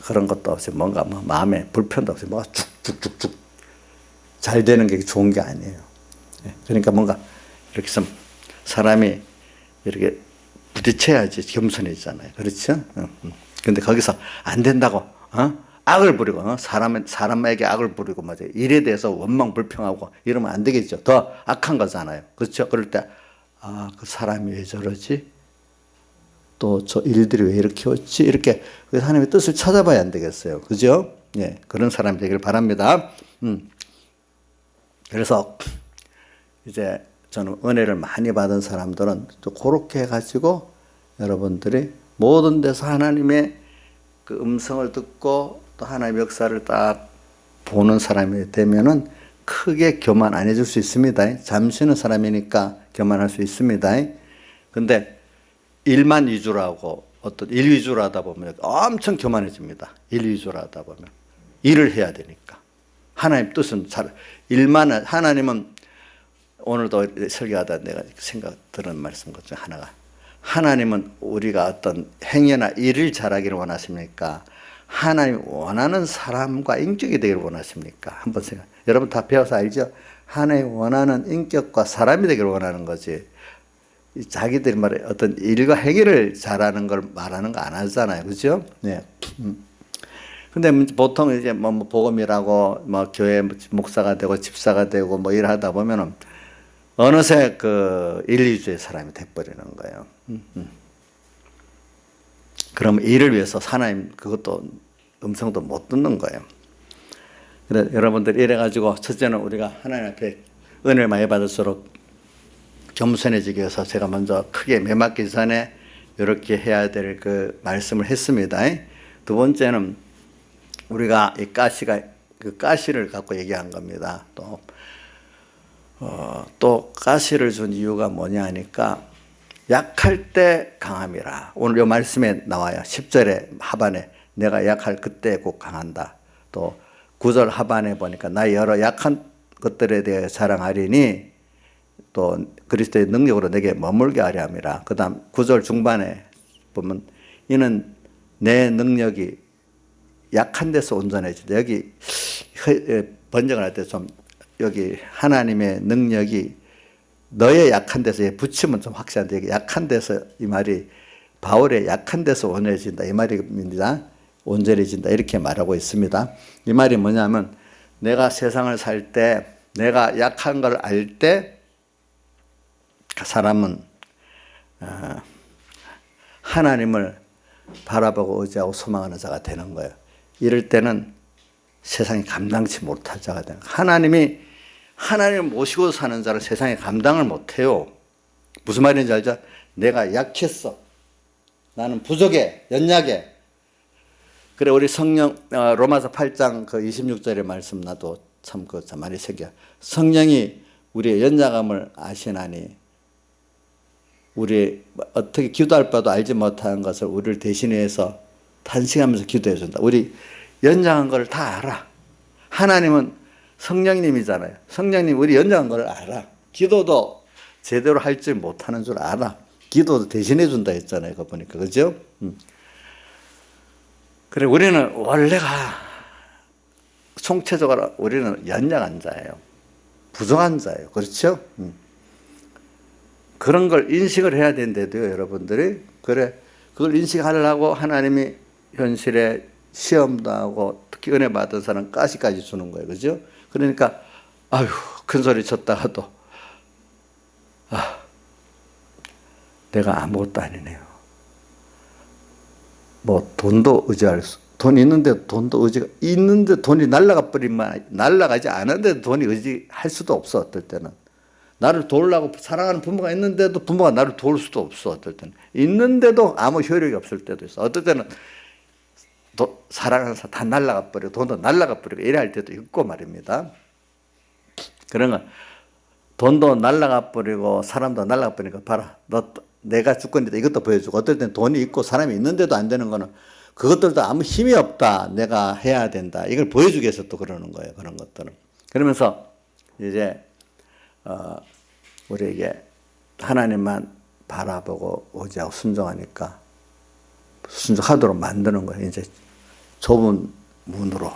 그런 것도 없이 뭔가 뭐 마음에 불편도 없이 뭐가 쭉쭉쭉쭉 잘 되는 게 좋은 게 아니에요. 그러니까 뭔가 이렇게 좀 사람이 이렇게 부딪혀야지 겸손해지잖아요. 그렇죠? 근데 거기서 안 된다고 악을 부리고 사람에게 악을 부리고 맞아 일에 대해서 원망 불평하고 이러면 안 되겠죠. 더 악한 거잖아요. 그렇죠? 그럴 때 그 사람이 왜 저러지? 또 저 일들이 왜 이렇게 왔지? 이렇게 하나님의 뜻을 찾아봐야 안 되겠어요. 그죠? 예, 그런 사람이 되길 바랍니다. 그래서 이제 저는 은혜를 많이 받은 사람들은 또 그렇게 해가지고 여러분들이 모든 데서 하나님의 그 음성을 듣고 또 하나님의 역사를 딱 보는 사람이 되면은 크게 교만 안 해줄 수 있습니다. 잠시는 사람이니까 교만할 수 있습니다. 근데 일만 위주로 하고 어떤 일 위주로 하다 보면 엄청 교만해집니다. 일 위주로 하다 보면. 일을 해야 되니까. 하나님 뜻은 하나님은 오늘도 설교하다 내가 생각 들은 말씀 것 중 하나가 하나님은 우리가 어떤 행위나 일을 잘하기를 원하십니까? 하나님 원하는 사람과 인격이 되기를 원하십니까? 한번 여러분 다 배워서 알죠? 하나님 원하는 인격과 사람이 되기를 원하는 거지. 자기들이 말해 어떤 일과 행위를 잘하는 걸 말하는 거 안 하잖아요. 그죠? 네. 근데 보통 이제 뭐 복음이라고 뭐 교회 목사가 되고 집사가 되고 뭐 일하다 보면은 어느새 그 인리주의 사람이 돼버리는 거예요. 그럼 일을 위해서 하나님 그것도 음성도 못 듣는 거예요. 그래 여러분들 이래가지고 첫째는 우리가 하나님 앞에 은혜를 많이 받을수록 겸손해지기 위해서 제가 먼저 크게 매맞기 전에 이렇게 해야 될 그 말씀을 했습니다. 두 번째는 우리가 이 그 가시를 갖고 얘기한 겁니다. 또 가시를 준 이유가 뭐냐 하니까 약할 때 강함이라. 오늘 이 말씀에 나와요. 10절에 하반에 내가 약할 그때 곧 강한다. 또 9절 하반에 보니까 나 여러 약한 것들에 대해 자랑하리니 또 그리스도의 능력으로 내게 머물게 하려 함이라. 그 다음 9절 중반에 보면 이는 내 능력이 약한 데서 온전해진다. 여기 번역을 할 때 좀 여기 하나님의 능력이 너의 약한 데서 붙이면 좀 확실한데 여기 약한 데서 이 말이 바울의 약한 데서 온전해진다 이 말입니다. 온전해진다 이렇게 말하고 있습니다. 이 말이 뭐냐면 내가 세상을 살 때 내가 약한 걸 알 때 그 사람은 하나님을 바라보고 의지하고 소망하는 자가 되는 거예요. 이럴 때는 세상이 감당치 못할 자가 되는 거예요. 하나님을 모시고 사는 자를 세상에 감당을 못해요. 무슨 말인지 알죠? 내가 약했어. 나는 부족해. 연약해. 그래 우리 성령 로마서 8장 그 26절의 말씀 나도 참 그 참 많이 새겨. 성령이 우리의 연약함을 아시나니 우리 어떻게 기도할 바도 알지 못하는 것을 우리를 대신해서 탄식하면서 기도해 준다. 우리 연약한 걸 다 알아. 하나님은 성령님이잖아요. 성령님 우리 연약한 걸 알아. 기도도 제대로 할 줄 못하는 줄 알아. 기도도 대신해 준다 했잖아요. 그거 보니까 그죠? 그래 우리는 원래가 총체적으로 우리는 연약한 자예요. 부족한 자예요. 그렇죠? 그런 걸 인식을 해야 되는데도요, 여러분들이. 그래, 그걸 인식하려고 하나님이 현실에 시험도 하고 특히 은혜 받은 사람 가시까지 주는 거예요. 그죠? 그러니까, 아유, 큰 소리 쳤다가도, 내가 아무것도 아니네요. 뭐, 돈도 의지할 수, 돈 있는데 돈도 의지가, 있는데 돈이 날아가 버리면, 날아가지 않은데 돈이 의지할 수도 없어, 어떨 때는. 나를 도우려고 사랑하는 부모가 있는데도 부모가 나를 도울 수도 없어. 어떨 때는 있는데도 아무 효력이 없을 때도 있어. 어떨 때는 사랑하는 사람 다 날아가 버리고 돈도 날아가 버리고 이래 할 때도 있고 말입니다. 그런 건 돈도 날아가 버리고 사람도 날아가 버리니까 봐라. 너 내가 주권이다 이것도 보여주고 어떨 때는 돈이 있고 사람이 있는데도 안 되는 거는 그것들도 아무 힘이 없다. 내가 해야 된다. 이걸 보여주기 위해서 또 그러는 거예요. 그런 것들은. 그러면서 이제 우리에게 하나님만 바라보고 의지하고 순종하니까 순종하도록 만드는 거예요. 이제 좁은 문으로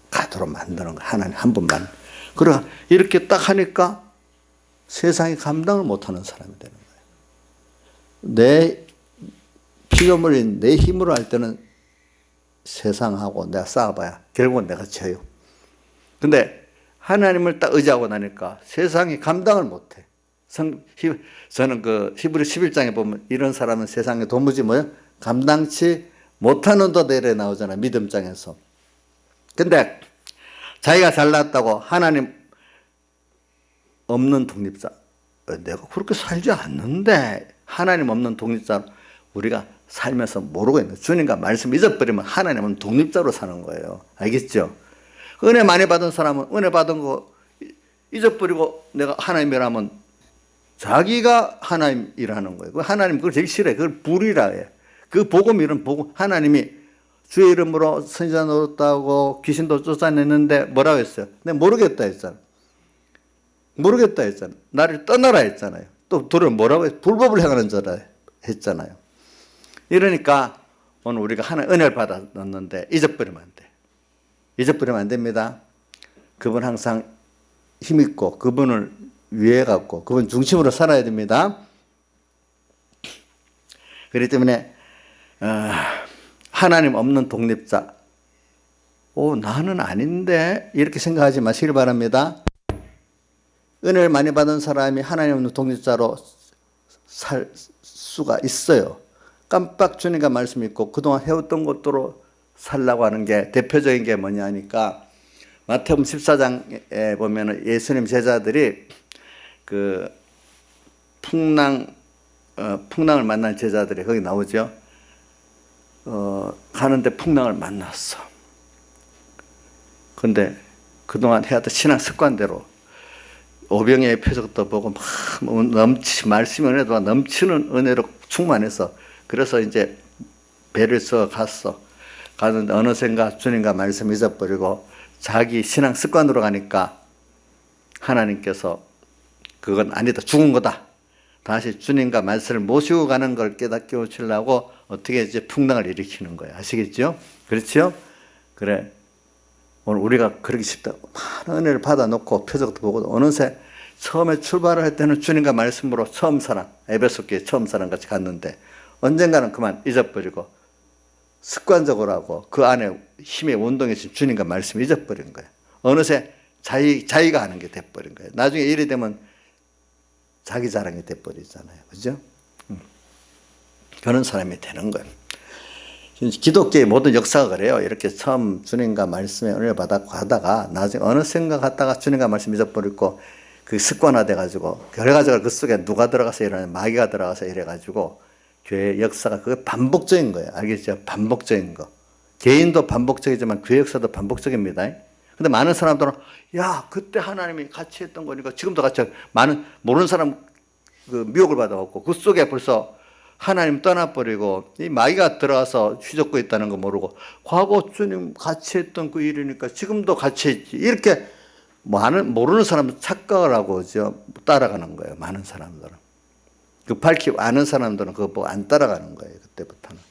가도록 만드는 거예요. 하나님 한 분만. 그러니까 이렇게 딱 하니까 세상이 감당을 못하는 사람이 되는 거예요. 내 피조물인 내 힘으로 할 때는 세상하고 내가 싸워봐야 결국은 내가 져요. 근데 하나님을 딱 의지하고 나니까 세상이 감당을 못해. 저는 그 히브리 11장에 보면 이런 사람은 세상에 도무지 뭐야? 감당치 못하는 도 내려 나오잖아요. 믿음장에서. 근데 자기가 잘났다고 하나님 없는 독립자. 내가 그렇게 살지 않는데 하나님 없는 독립자 우리가 살면서 모르고 있는 거예요. 주님과 말씀 잊어버리면 하나님은 독립자로 사는 거예요. 알겠죠? 은혜 많이 받은 사람은 은혜 받은 거 잊어버리고 내가 하나님이라면 자기가 하나님이라는 거예요. 하나님 그걸 제일 싫어해. 그걸 불이라 해요. 그 복음 이런 복음 하나님이 주의 이름으로 선지자 노릇하고 귀신도 쫓아냈는데 뭐라고 했어요? 내가 모르겠다 했잖아. 모르겠다 했잖아. 나를 떠나라 했잖아요. 또 둘을 뭐라고 했어요? 불법을 행하는 자라 했잖아요. 이러니까 오늘 우리가 하나님 은혜를 받았는데 잊어버리면 안 돼. 잊어버리면 안 됩니다. 그분 항상 힘있고 그분을 위해 갖고 그분 중심으로 살아야 됩니다. 그렇기 때문에 하나님 없는 독립자 나는 아닌데 이렇게 생각하지 마시길 바랍니다. 은혜를 많이 받은 사람이 하나님 없는 독립자로 살 수가 있어요. 깜빡 주님과 말씀 있고 그동안 해왔던 것대로 살라고 하는 게 대표적인 게 뭐냐 하니까 마태복음 14장에 보면 예수님 제자들이 그 풍랑을 만난 제자들이 거기 나오죠. 가는데 풍랑을 만났어. 근데 그동안 해왔던 신앙 습관대로 오병이의 표적도 보고 막 말씀 은혜도 넘치는 은혜로 충만해서 그래서 이제 배를 써 갔어. 가는데 어느샌가 주님과 말씀 잊어버리고 자기 신앙 습관으로 가니까 하나님께서 그건 아니다. 죽은 거다. 다시 주님과 말씀을 모시고 가는 걸 깨닫게 오시려고 어떻게 이제 풍랑을 일으키는 거예요. 아시겠죠? 그렇죠? 그래. 오늘 우리가 그러기 쉽다고 많은 은혜를 받아놓고 표적도 보고 어느새 처음에 출발을 할 때는 주님과 말씀으로 처음 사랑, 에베소 교회 처음 사랑 같이 갔는데 언젠가는 그만 잊어버리고 습관적으로 하고 그 안에 힘의 운동에서 주님과 말씀 잊어버린 거예요. 어느새 자기가 하는 게 돼버린 거예요. 나중에 일이 되면 자기 자랑이 돼버리잖아요. 그죠? 그런 사람이 되는 거예요. 기독교의 모든 역사가 그래요. 이렇게 처음 주님과 말씀에 은혜를 받았고 하다가 나중에 어느 생각 갔다가 주님과 말씀 잊어버리고 그 습관화돼가지고 그래가지고 그 속에 누가 들어가서 이러냐 마귀가 들어가서 이래가지고 교회 역사가 그게 반복적인 거예요. 알겠죠? 반복적인 거. 개인도 반복적이지만 교회 역사도 반복적입니다. 근데 많은 사람들은 야 그때 하나님이 같이 했던 거니까 지금도 같이 많은 모르는 사람 그 미혹을 받아갖고 그 속에 벌써 하나님 떠나버리고 이 마귀가 들어와서 휘젓고 있다는 거 모르고 과거 주님 같이 했던 그 일이니까 지금도 같이 했지 이렇게 많은 모르는 사람은 착각을 하고 따라가는 거예요. 많은 사람들은 그 밝히 아는 사람들은 그거 보고 안 따라가는 거예요. 그때부터는.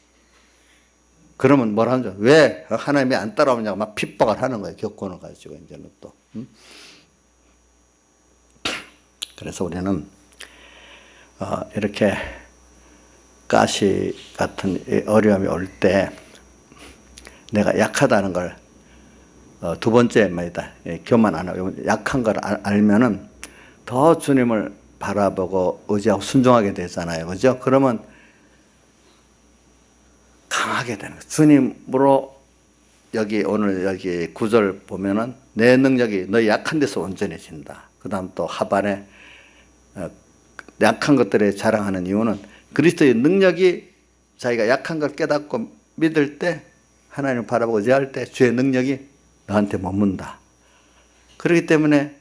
그러면 뭐라 하죠? 왜 하나님이 안 따라오냐고 막 핍박을 하는 거예요. 교권을 가지고 이제는 또. 그래서 우리는 이렇게 가시 같은 어려움이 올 때 내가 약하다는 걸 두 번째 말이다. 교만 안 하고 약한 걸 알면은 더 주님을 바라보고 의지하고 순종하게 되잖아요. 그죠? 그러면 강하게 되는 거예요. 주님으로 오늘 여기 9절 보면은 내 능력이 너 약한 데서 온전해진다. 그 다음 또 하반에 약한 것들에 자랑하는 이유는 그리스도의 능력이 자기가 약한 걸 깨닫고 믿을 때 하나님을 바라보고 의지할 때 주의 능력이 너한테 머문다. 그렇기 때문에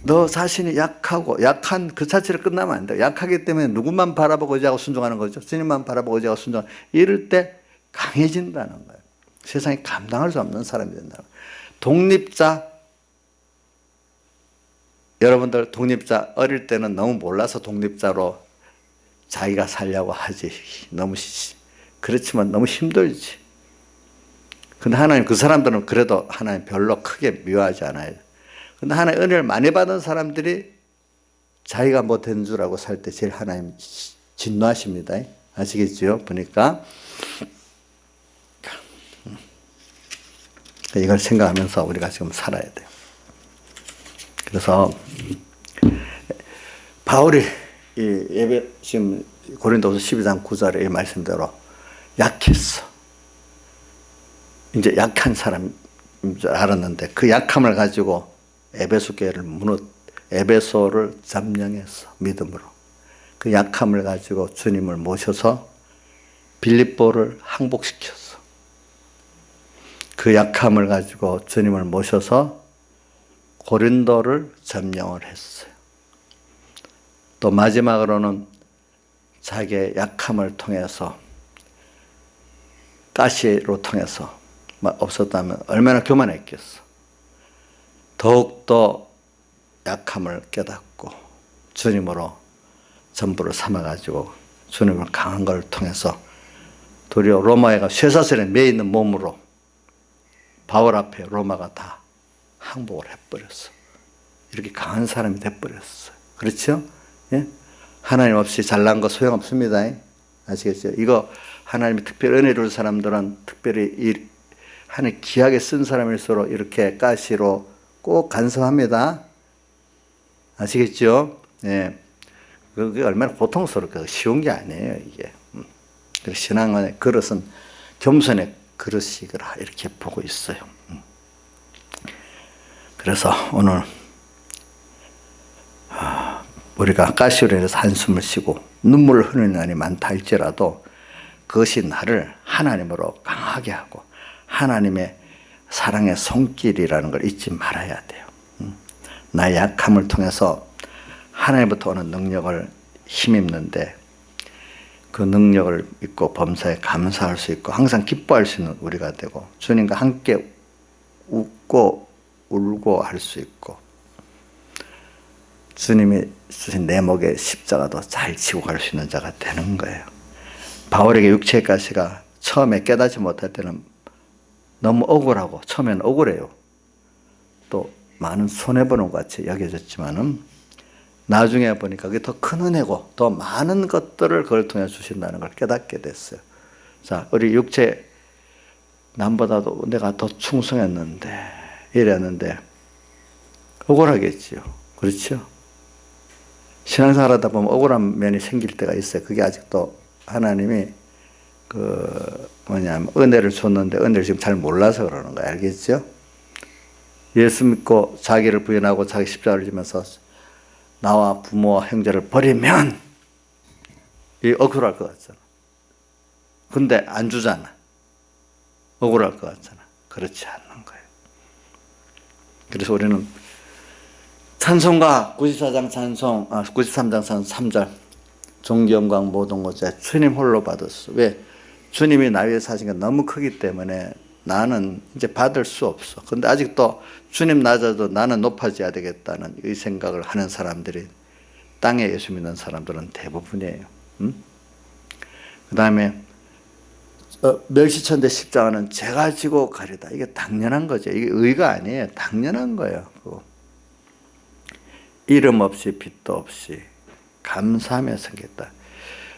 너 자신이 약한 그 자체를 끝나면 안 돼. 약하기 때문에 누구만 바라보고 의지하고 순종하는 거죠. 주님만 바라보고 의지하고 순종하는 이럴 때 강해진다는 거예요. 세상에 감당할 수 없는 사람이 된다는 거예요. 독립자 여러분들 독립자 어릴 때는 너무 몰라서 독립자로 자기가 살려고 하지. 너무 그렇지만 너무 힘들지. 근데 하나님 그 사람들은 그래도 하나님 별로 크게 미워하지 않아요. 근데 하나님 은혜를 많이 받은 사람들이 자기가 뭐 된 줄 알고 살 때 제일 하나님 진노하십니다. 아시겠죠? 보니까 이걸 생각하면서 우리가 지금 살아야 돼요. 그래서 바울이 지금 고린도서 12장 9절에 이 말씀대로 약했어. 이제 약한 사람인 줄 알았는데 그 약함을 가지고 에베소 교회를 에베소를 점령했어. 믿음으로. 그 약함을 가지고 주님을 모셔서 빌립보를 항복시켰어. 그 약함을 가지고 주님을 모셔서 고린도를 점령을 했어요. 또 마지막으로는 자기의 약함을 통해서 가시로 통해서 없었다면 얼마나 교만했겠어. 더욱더 약함을 깨닫고 주님으로 전부를 삼아가지고 주님을 강한 걸 통해서 도리어 로마가 쇠사슬에 매이는 몸으로 바울 앞에 로마가 다 항복을 해버렸어. 이렇게 강한 사람이 돼버렸어요. 그렇죠? 예? 하나님 없이 잘난 거 소용없습니다. 아시겠죠? 이거 하나님이 특별히 은혜 줄 사람들은 특별히 하나님 귀하게 쓴 사람일수록 이렇게 가시로 꼭 간섭합니다. 아시겠죠? 예. 그게 얼마나 고통스럽고 쉬운 게 아니에요, 이게. 신앙의 그릇은 겸손의 그릇이라 이렇게 보고 있어요. 그래서 오늘 우리가 가시로 인해서 한숨을 쉬고 눈물을 흘리는 날이 많다 할지라도 그것이 나를 하나님으로 강하게 하고 하나님의 사랑의 손길이라는 걸 잊지 말아야 돼요. 나의 약함을 통해서 하나님부터 오는 능력을 힘입는데 그 능력을 믿고 범사에 감사할 수 있고 항상 기뻐할 수 있는 우리가 되고 주님과 함께 웃고 울고 할 수 있고 주님이 주신 내 목에 십자가도 잘 지고 갈 수 있는 자가 되는 거예요. 바울에게 육체의 가시가 처음에 깨닫지 못할 때는 너무 억울하고 처음에는 억울해요. 또 많은 손해보는 것 같이 여겨졌지만은 나중에 보니까 그게 더 큰 은혜고 더 많은 것들을 그걸 통해 주신다는 걸 깨닫게 됐어요. 자, 우리 육체 남보다도 내가 더 충성했는데 이랬는데 억울하겠지요. 그렇죠? 신앙생활 하다 보면 억울한 면이 생길 때가 있어요. 그게 아직도 하나님이 은혜를 줬는데 은혜를 지금 잘 몰라서 그러는 거예요. 알겠죠? 예수 믿고 자기를 부인하고 자기 십자가를 지면서 나와 부모와 형제를 버리면 이 억울할 것 같잖아. 근데 안 주잖아. 억울할 것 같잖아. 그렇지 않는 거예요. 그래서 우리는 찬송가 94장 찬송, 93장 찬송 3절 존귀 영광 모든 것에 주님 홀로 받았어. 왜? 주님이 나 위해 사신 게 너무 크기 때문에 나는 이제 받을 수 없어. 근데 아직도 주님 낮아도 나는 높아져야 되겠다는 이 생각을 하는 사람들이 땅에 예수 믿는 사람들은 대부분이에요. 그 다음에 멸시천대 십자가는 제가 지고 가리다. 이게 당연한 거죠. 이게 의가 아니에요. 당연한 거예요. 이름 없이 빚도 없이 감사하며 섬겼다.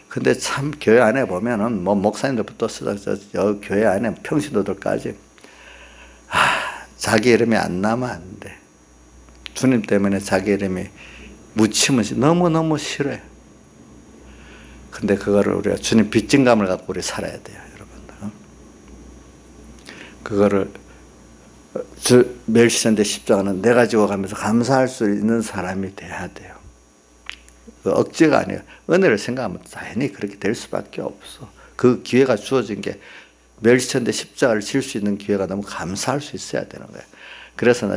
근데 참 교회 안에 보면은 뭐 목사님들부터 여 교회 안에 평신도들까지 자기 이름이 안 나면 안 돼. 주님 때문에 자기 이름이 묻히면 너무너무 싫어요. 근데 그거를 우리가 주님 빚진감을 갖고 우리 살아야 돼요, 여러분. 그거를 멸시천대 십자가는 내가 지고 가면서 감사할 수 있는 사람이 돼야 돼요. 억지가 아니에요. 은혜를 생각하면 당연히 그렇게 될 수밖에 없어. 그 기회가 주어진 게 멸시천대 십자가를 질 수 있는 기회가 너무 감사할 수 있어야 되는 거예요. 그래서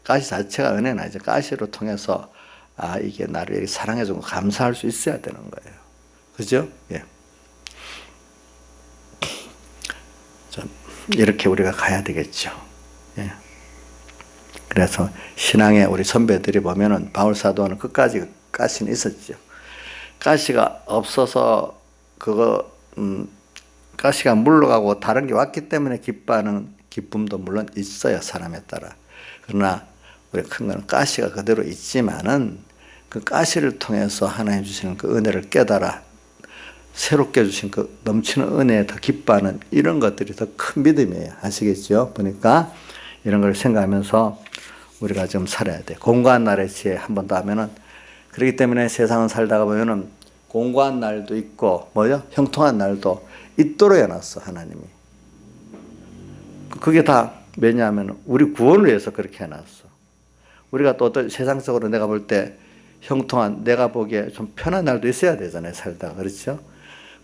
가시 자체가 은혜는 아니죠. 가시로 통해서 이게 나를 이렇게 사랑해주고 감사할 수 있어야 되는 거예요. 그죠? 예. 이렇게 우리가 가야 되겠죠. 예. 그래서 신앙에 우리 선배들이 보면은 바울 사도는 끝까지 가시는 있었죠. 가시가 없어서 가시가 물러가고 다른 게 왔기 때문에 기뻐하는 기쁨도 물론 있어요, 사람에 따라. 그러나 우리 큰 거는 가시가 그대로 있지만은 그 가시를 통해서 하나님 주시는 그 은혜를 깨달아 새롭게 주신 그 넘치는 은혜에 더 기뻐하는 이런 것들이 더 큰 믿음이에요. 아시겠죠? 보니까 이런 걸 생각하면서 우리가 좀 살아야 돼. 공고한 날의 지혜 한 번 더 하면은, 그렇기 때문에 세상을 살다가 보면은 공고한 날도 있고 형통한 날도 있도록 해놨어, 하나님이. 그게 다 왜냐하면 우리 구원을 위해서 그렇게 해놨어. 우리가 또 어떤 세상적으로 내가 볼 때 형통한, 내가 보기에 좀 편한 날도 있어야 되잖아요, 살다가. 그렇죠?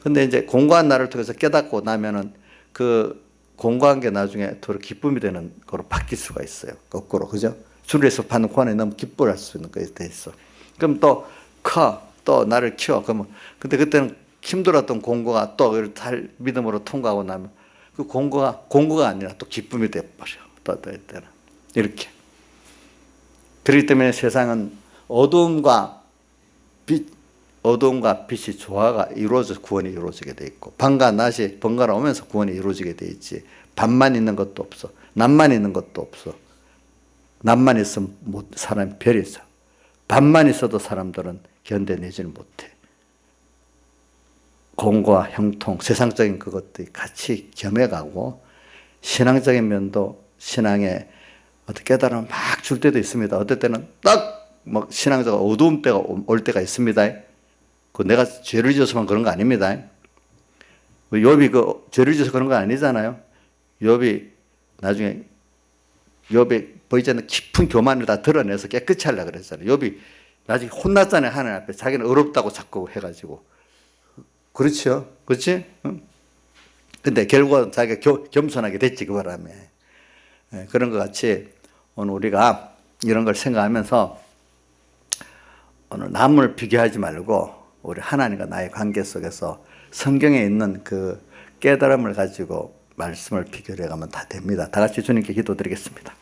근데 이제 공고한 날을 통해서 깨닫고 나면은 그 공고한 게 나중에 더 기쁨이 되는 거로 바뀔 수가 있어요. 거꾸로. 그죠? 주를 위해서 받는 구원에 너무 기뻐할 수 있는 것이 돼 있어. 그럼 또 나를 키워. 그러면 근데 그때는 힘들었던 공고가 또 믿음으로 통과하고 나면 그 공고가 아니라 또 기쁨이 돼버려. 또 때는 이렇게. 그렇기 때문에 세상은 어두움과 빛이 조화가 이루어져서 구원이 이루어지게 돼 있고, 밤과 낮이 번갈아 오면서 구원이 이루어지게 돼 있지. 밤만 있는 것도 없어. 낮만 있는 것도 없어. 낮만 있으면 사람이 별이 있어. 밤만 있어도 사람들은 견뎌내지를 못해. 공고와 형통, 세상적인 그것들이 같이 겸해가고, 신앙적인 면도 신앙에 어떤 깨달음을 막 줄 때도 있습니다. 어떨 때는 신앙적으로 어두운 때가 올 때가 있습니다. 그 내가 죄를 지어서만 그런 거 아닙니다. 욥이 죄를 지어서 그런 거 아니잖아요. 욥이 나중에 보이지 않는 깊은 교만을 다 드러내서 깨끗이 하려고 그랬잖아요. 욥이 나중에 혼났잖아요, 하나님 앞에. 자기는 어렵다고 자꾸 해가지고. 그렇죠? 그렇지? 응? 근데 결국은 자기가 겸손하게 됐지, 그 바람에. 그런 것 같이 오늘 우리가 이런 걸 생각하면서 오늘 남을 비교하지 말고 우리 하나님과 나의 관계 속에서 성경에 있는 그 깨달음을 가지고 말씀을 비교해 가면 다 됩니다. 다 같이 주님께 기도드리겠습니다.